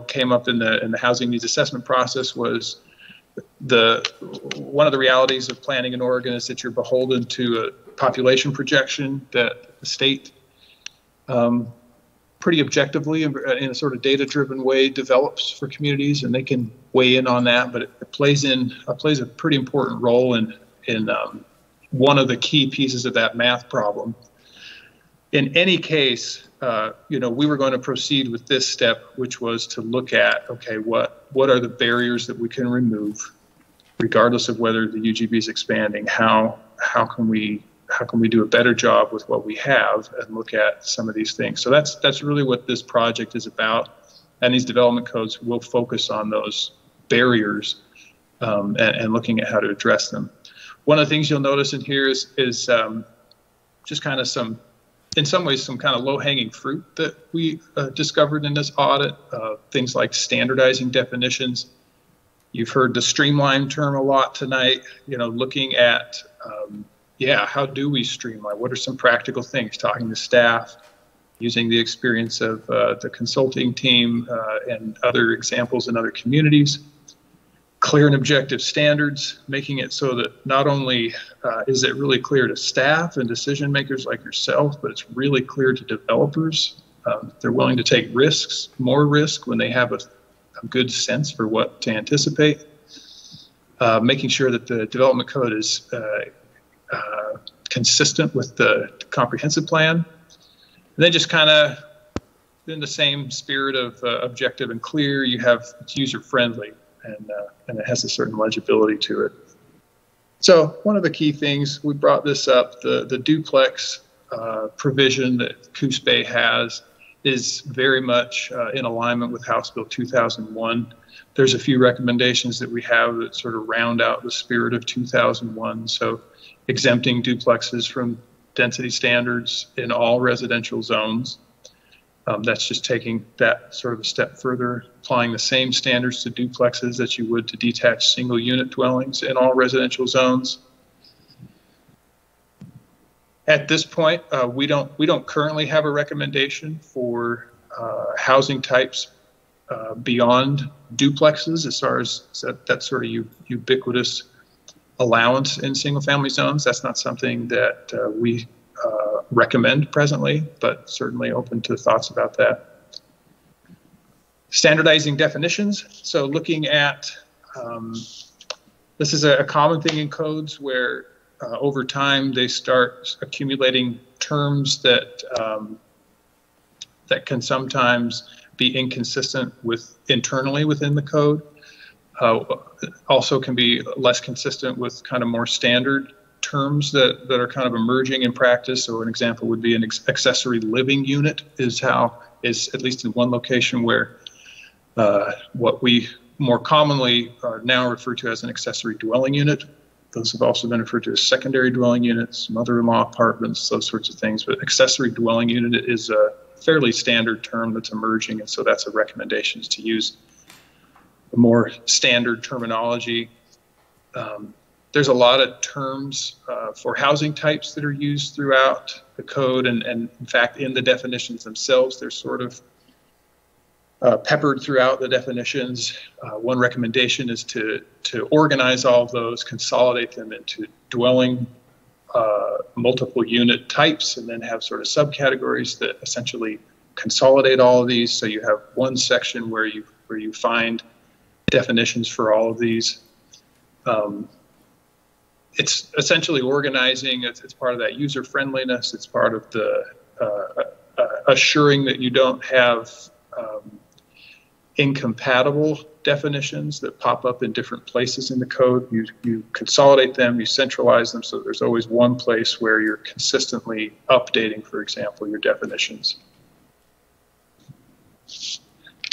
came up in the housing needs assessment process, was one of the realities of planning in Oregon is that you're beholden to a population projection that the state pretty objectively in a sort of data-driven way develops for communities, and they can weigh in on that, but it plays a pretty important role in one of the key pieces of that math problem. In any case, we were going to proceed with this step, which was to look at, okay, what are the barriers that we can remove, regardless of whether the UGB is expanding? How can we do a better job with what we have, and look at some of these things? So that's really what this project is about, and these development codes will focus on those barriers and looking at how to address them. One of the things you'll notice in here is just kind of in some ways, some kind of low-hanging fruit that we discovered in this audit. Things like standardizing definitions. You've heard the streamline term a lot tonight. Looking at how do we streamline? What are some practical things? Talking to staff, using the experience of the consulting team and other examples in other communities. Clear and objective standards, making it so that not only is it really clear to staff and decision makers like yourself, but it's really clear to developers. They're willing to take more risk when they have a good sense for what to anticipate. Making sure that the development code is consistent with the comprehensive plan, And then just kind of in the same spirit of objective and clear, you have it's user friendly, and it has a certain legibility to it. So one of the key things, we brought this up, the duplex provision that Coos Bay has is very much in alignment with House Bill 2001. There's a few recommendations that we have that sort of round out the spirit of 2001. So exempting duplexes from density standards in all residential zones. That's just taking that sort of a step further, applying the same standards to duplexes that you would to detached single unit dwellings in all residential zones. At this point, we don't currently have a recommendation for housing types beyond duplexes as far as that sort of ubiquitous allowance in single family zones. That's not something that we recommend presently, but certainly open to thoughts about that. Standardizing definitions. So looking at, this is a common thing in codes where over time they start accumulating terms that that can sometimes be inconsistent with internally within the code. Also can be less consistent with kind of more standard terms that are kind of emerging in practice. So an example would be an accessory living unit is at least in one location where what we more commonly are now referred to as an accessory dwelling unit. Those have also been referred to as secondary dwelling units, mother-in-law apartments, those sorts of things. But accessory dwelling unit is a fairly standard term that's emerging, and so that's a recommendation is to use a more standard terminology. There's a lot of terms for housing types that are used throughout the code, and in fact, in the definitions themselves, they're sort of peppered throughout the definitions. One recommendation is to organize all of those, consolidate them into dwelling multiple unit types, and then have sort of subcategories that essentially consolidate all of these. So you have one section where you find definitions for all of these. It's essentially organizing. It's part of that user friendliness. It's part of the assuring that you don't have incompatible definitions that pop up in different places in the code. You consolidate them, you centralize them, so there's always one place where you're consistently updating, for example, your definitions.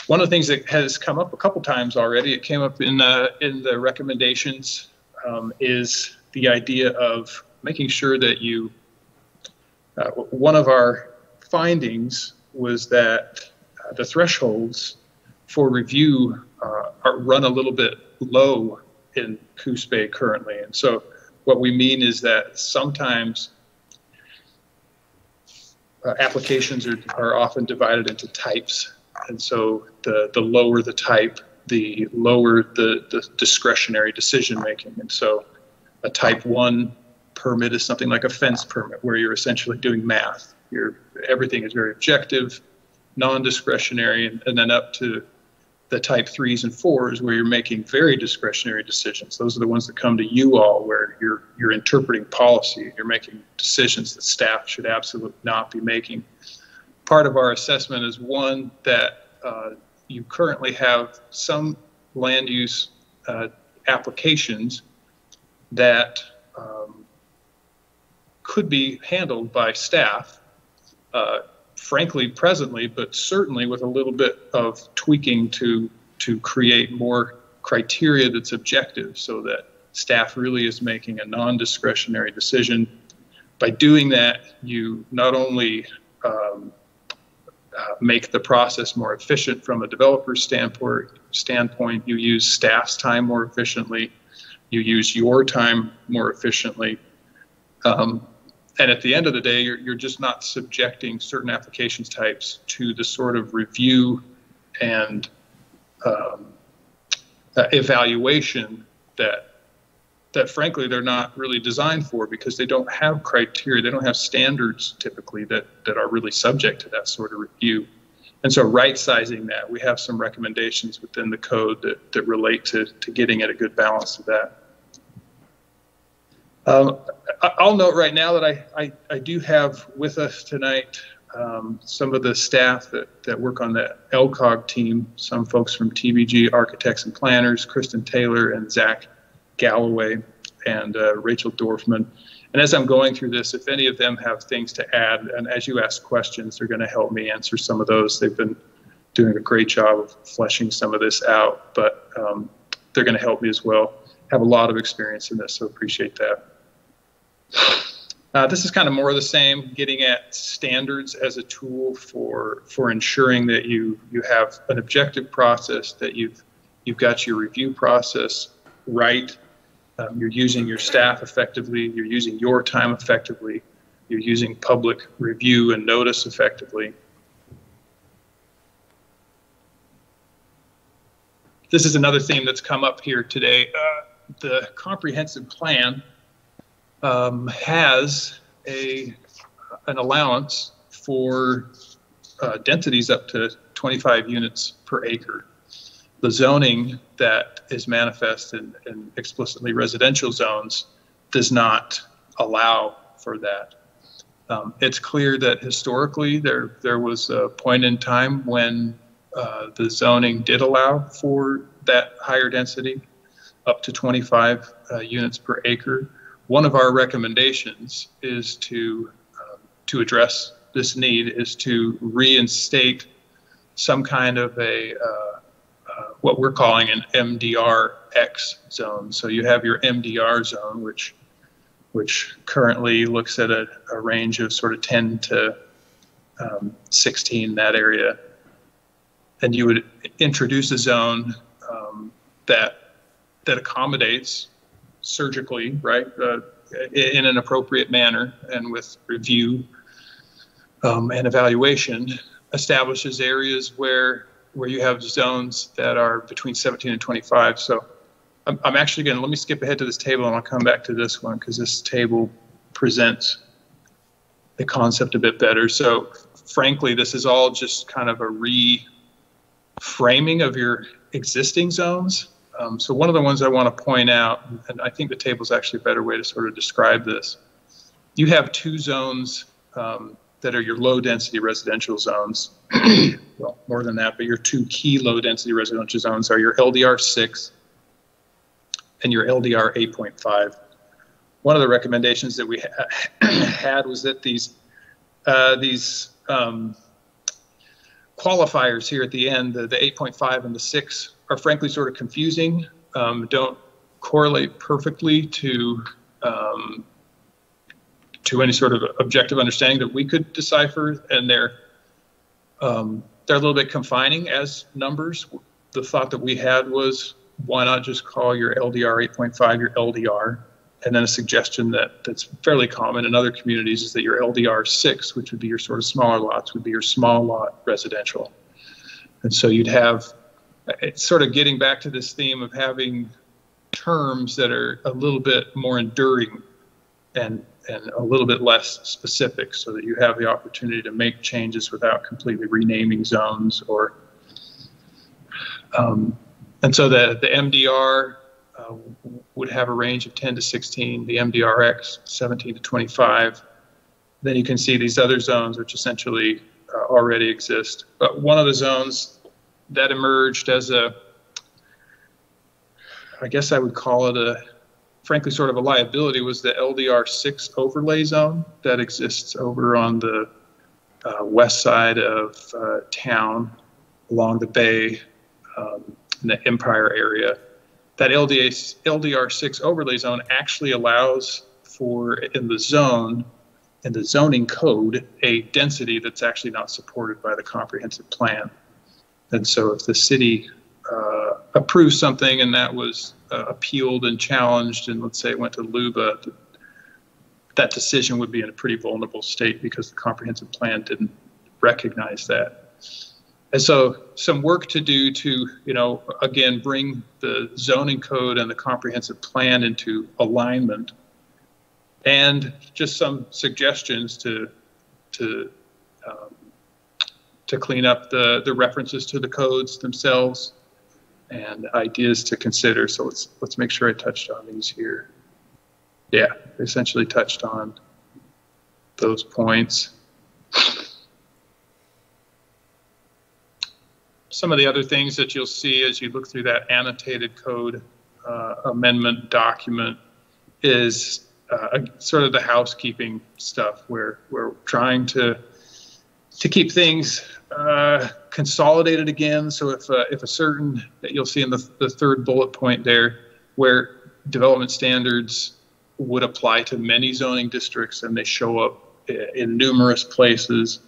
One of the things that has come up a couple times already, it came up in the recommendations, is the idea of making sure that you, one of our findings was that the thresholds for review are run a little bit low in Coos Bay currently. And so what we mean is that sometimes applications are often divided into types. And so the lower the type, the lower the discretionary decision making. And so a type 1 permit is something like a fence permit, where you're essentially doing math. Everything is very objective, non-discretionary, and then up to the type 3s and 4s where you're making very discretionary decisions. Those are the ones that come to you all, where you're interpreting policy, you're making decisions that staff should absolutely not be making. Part of our assessment is one that you currently have some land use applications that could be handled by staff, frankly, presently, but certainly with a little bit of tweaking to create more criteria that's objective, so that staff really is making a non-discretionary decision. By doing that, you not only make the process more efficient from a developer's standpoint, you use staff's time more efficiently, you use your time more efficiently. And at the end of the day, you're just not subjecting certain applications types to the sort of review and evaluation that frankly they're not really designed for, because they don't have criteria, they don't have standards typically that are really subject to that sort of review. And so right sizing that, we have some recommendations within the code that relate to getting at a good balance of that. I'll note right now that I do have with us tonight some of the staff that work on the LCOG team, some folks from TBG Architects and Planners, Kristen Taylor and Zach Galloway and Rachel Dorfman. And as I'm going through this, if any of them have things to add, and as you ask questions, they're going to help me answer some of those. They've been doing a great job of fleshing some of this out, but they're going to help me as well. Have a lot of experience in this, so appreciate that. This is kind of more of the same, getting at standards as a tool for ensuring that you have an objective process, that you've got your review process right. You're using your staff effectively. You're using your time effectively. You're using public review and notice effectively. This is another theme that's come up here today. The comprehensive plan has an allowance for densities up to 25 units per acre. The zoning that is manifest in explicitly residential zones does not allow for that. It's clear that historically there was a point in time when the zoning did allow for that higher density, up to 25 units per acre. One of our recommendations is to address this need is to reinstate some kind of a what we're calling an MDR-X zone. So you have your MDR zone, which currently looks at a range of sort of 10 to 16, that area. And you would introduce a zone that accommodates surgically, right, in an appropriate manner and with review and evaluation, establishes areas where you have zones that are between 17 and 25. So I'm actually going to, let me skip ahead to this table and I'll come back to this one because this table presents the concept a bit better. So frankly, this is all just kind of a reframing of your existing zones. So one of the ones I want to point out, and I think the table is actually a better way to sort of describe this. You have two zones that are your low density residential zones. Well, more than that, but your two key low density residential zones are your LDR 6 and your LDR 8.5. One of the recommendations that we had was that these qualifiers here at the end, the 8.5 and the 6, are frankly sort of confusing, don't correlate perfectly to any sort of objective understanding that we could decipher, and they're a little bit confining as numbers. The thought that we had was, why not just call your LDR 8.5 your LDR? And then a suggestion that's fairly common in other communities is that your LDR 6, which would be your sort of smaller lots, would be your small lot residential. And so you'd have, it's sort of getting back to this theme of having terms that are a little bit more enduring and a little bit less specific, so that you have the opportunity to make changes without completely renaming zones or and so the MDR would have a range of 10 to 16, the MDRX 17 to 25. Then you can see these other zones which essentially already exist. But one of the zones that emerged as I guess I would call it frankly sort of a liability, was the LDR 6 overlay zone that exists over on the west side of town along the bay in the Empire area. That LDR 6 overlay zone actually allows for, in the zoning code, a density that's actually not supported by the comprehensive plan. And so if the city approves something and that was appealed and challenged, and let's say it went to LUBA, that decision would be in a pretty vulnerable state because the comprehensive plan didn't recognize that. And so some work to do to, again, bring the zoning code and the comprehensive plan into alignment, and just some suggestions to clean up the references to the codes themselves and ideas to consider. So let's make sure I touched on these here. Yeah, essentially touched on those points. some of the other things that you'll see as you look through that annotated code amendment document is sort of the housekeeping stuff where we're trying to keep things consolidated again. So if a certain, that you'll see in the third bullet point there, where development standards would apply to many zoning districts and they show up in numerous places,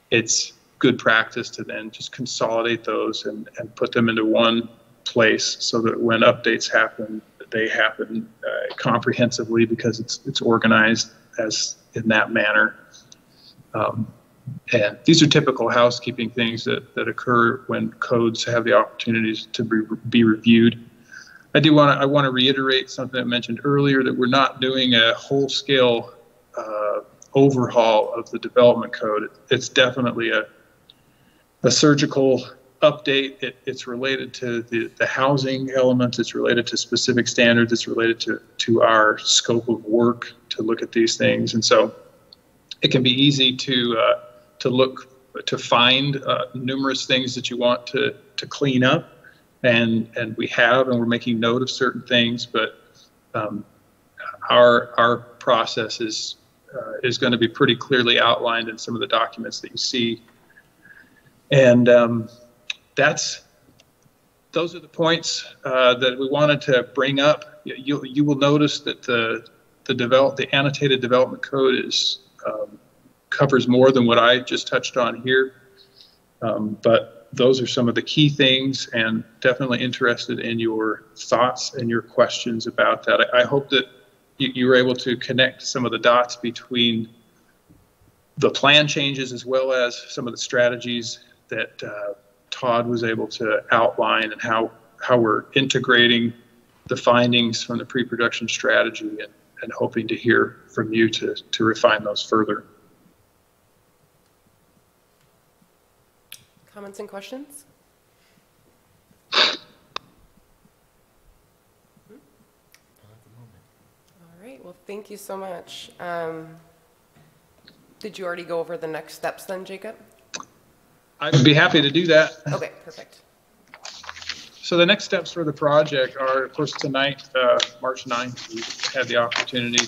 it's good practice to then just consolidate those and put them into one place so that when updates happen, they happen comprehensively because it's organized as in that manner. And these are typical housekeeping things that occur when codes have the opportunities to be reviewed. I want to reiterate something I mentioned earlier, that we're not doing a whole-scale overhaul of the development code. It's definitely a surgical update. It's related to the housing elements. It's related to specific standards. It's related to our scope of work to look at these things. And so it can be easy to find numerous things that you want to clean up. And we have, and we're making note of certain things, but our process is going to be pretty clearly outlined in some of the documents that you see. And those are the points that we wanted to bring up. You will notice that the annotated development code covers more than what I just touched on here, but those are some of the key things, and definitely interested in your thoughts and your questions about that. I hope that you were able to connect some of the dots between the plan changes as well as some of the strategies that Todd was able to outline, and how we're integrating the findings from the pre-production strategy, and hoping to hear from you to refine those further. Comments and questions? All right, well, thank you so much. Did you already go over the next steps then, Jacob? I'd be happy to do that. Okay, perfect. So the next steps for the project are, of course, tonight, March 9th, we had the opportunity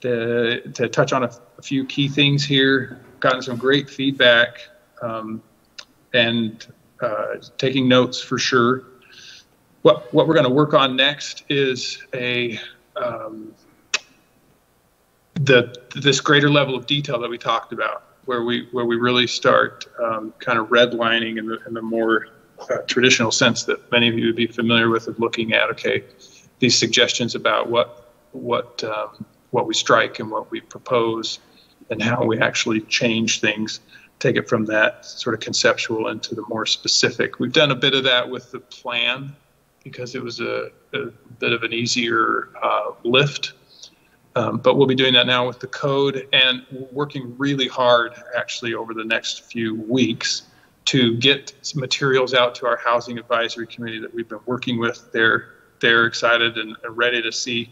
to touch on a few key things here, gotten some great feedback, and taking notes for sure. What we're going to work on next is this greater level of detail that we talked about, where we really start kind of redlining in the more traditional sense that many of you would be familiar with, of looking at, okay, these suggestions about what we strike and what we propose and how we actually change things, take it from that sort of conceptual into the more specific. We've done a bit of that with the plan because it was a bit of an easier lift. But we'll be doing that now with the code, and working really hard actually over the next few weeks to get some materials out to our housing advisory committee that we've been working with. They're excited and ready to see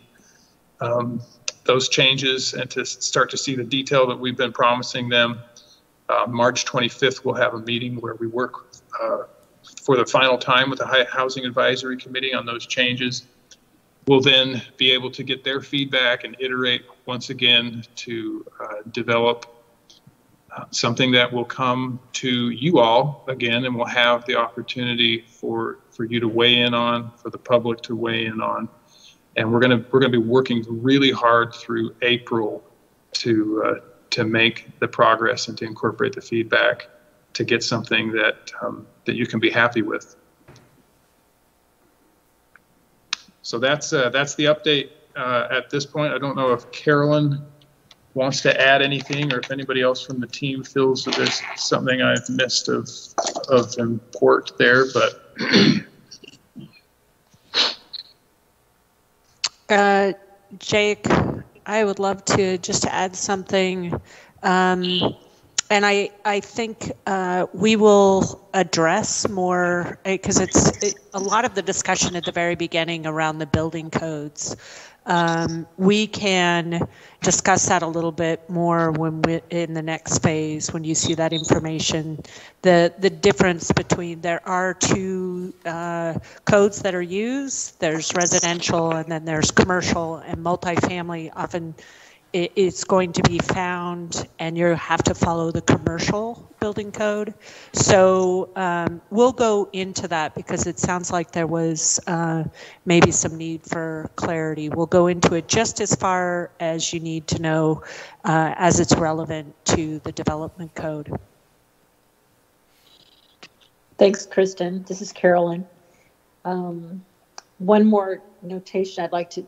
those changes and to start to see the detail that we've been promising them. March 25th, we'll have a meeting where we work for the final time with the housing advisory committee on those changes. We'll then be able to get their feedback and iterate once again to develop something that will come to you all again, and we'll have the opportunity for you to weigh in on, for the public to weigh in on. And we're gonna be working really hard through April to make the progress and to incorporate the feedback to get something that you can be happy with. So that's the update at this point. I don't know if Carolyn wants to add anything, or if anybody else from the team feels that there's something I've missed of import there, but. Jake, I would love to just add something. I And I think we will address more, because a lot of the discussion at the very beginning around the building codes. We can discuss that a little bit more in the next phase, when you see that information. The difference between, there are two codes that are used. There's residential and then there's commercial, and multifamily often it's going to be found, and you have to follow the commercial building code. So we'll go into that, because it sounds like there was maybe some need for clarity. We'll go into it just as far as you need to know as it's relevant to the development code. Thanks, Kristen. This is Carolyn. One more notation I'd like to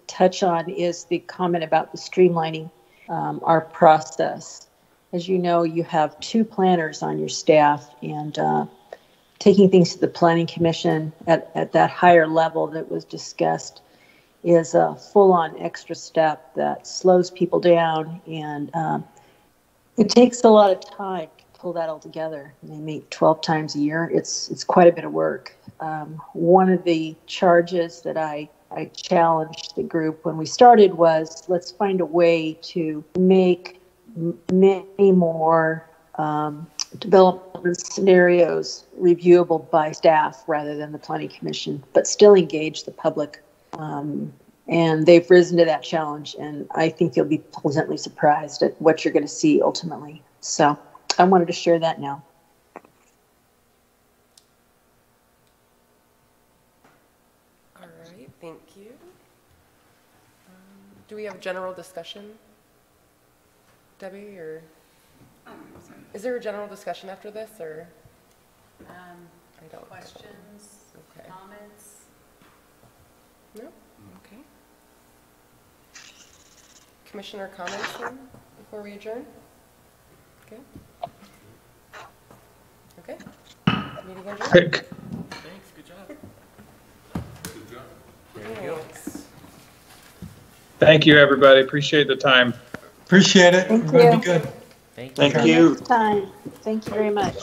touch on is the comment about the streamlining our process. As you know, you have 2 planners on your staff, and taking things to the Planning Commission at that higher level that was discussed is a full-on extra step that slows people down, and it takes a lot of time to pull that all together. They meet 12 times a year. It's quite a bit of work. One of the charges that I challenged the group when we started was, let's find a way to make many more development scenarios reviewable by staff rather than the Planning Commission, but still engage the public. And they've risen to that challenge, and I think you'll be pleasantly surprised at what you're going to see ultimately. So I wanted to share that now. Thank you. Do we have general discussion, Debbie, or is there a general discussion after this, or? I don't. Questions, okay. Comments? No? Okay. Commissioner comments then, before we adjourn? Okay. Okay. Meeting adjourned. Thanks, good job. There you go. Thank you, everybody. Appreciate the time. Appreciate it. Thank It'll you. be good. Thank you. Until next time. Thank you very much.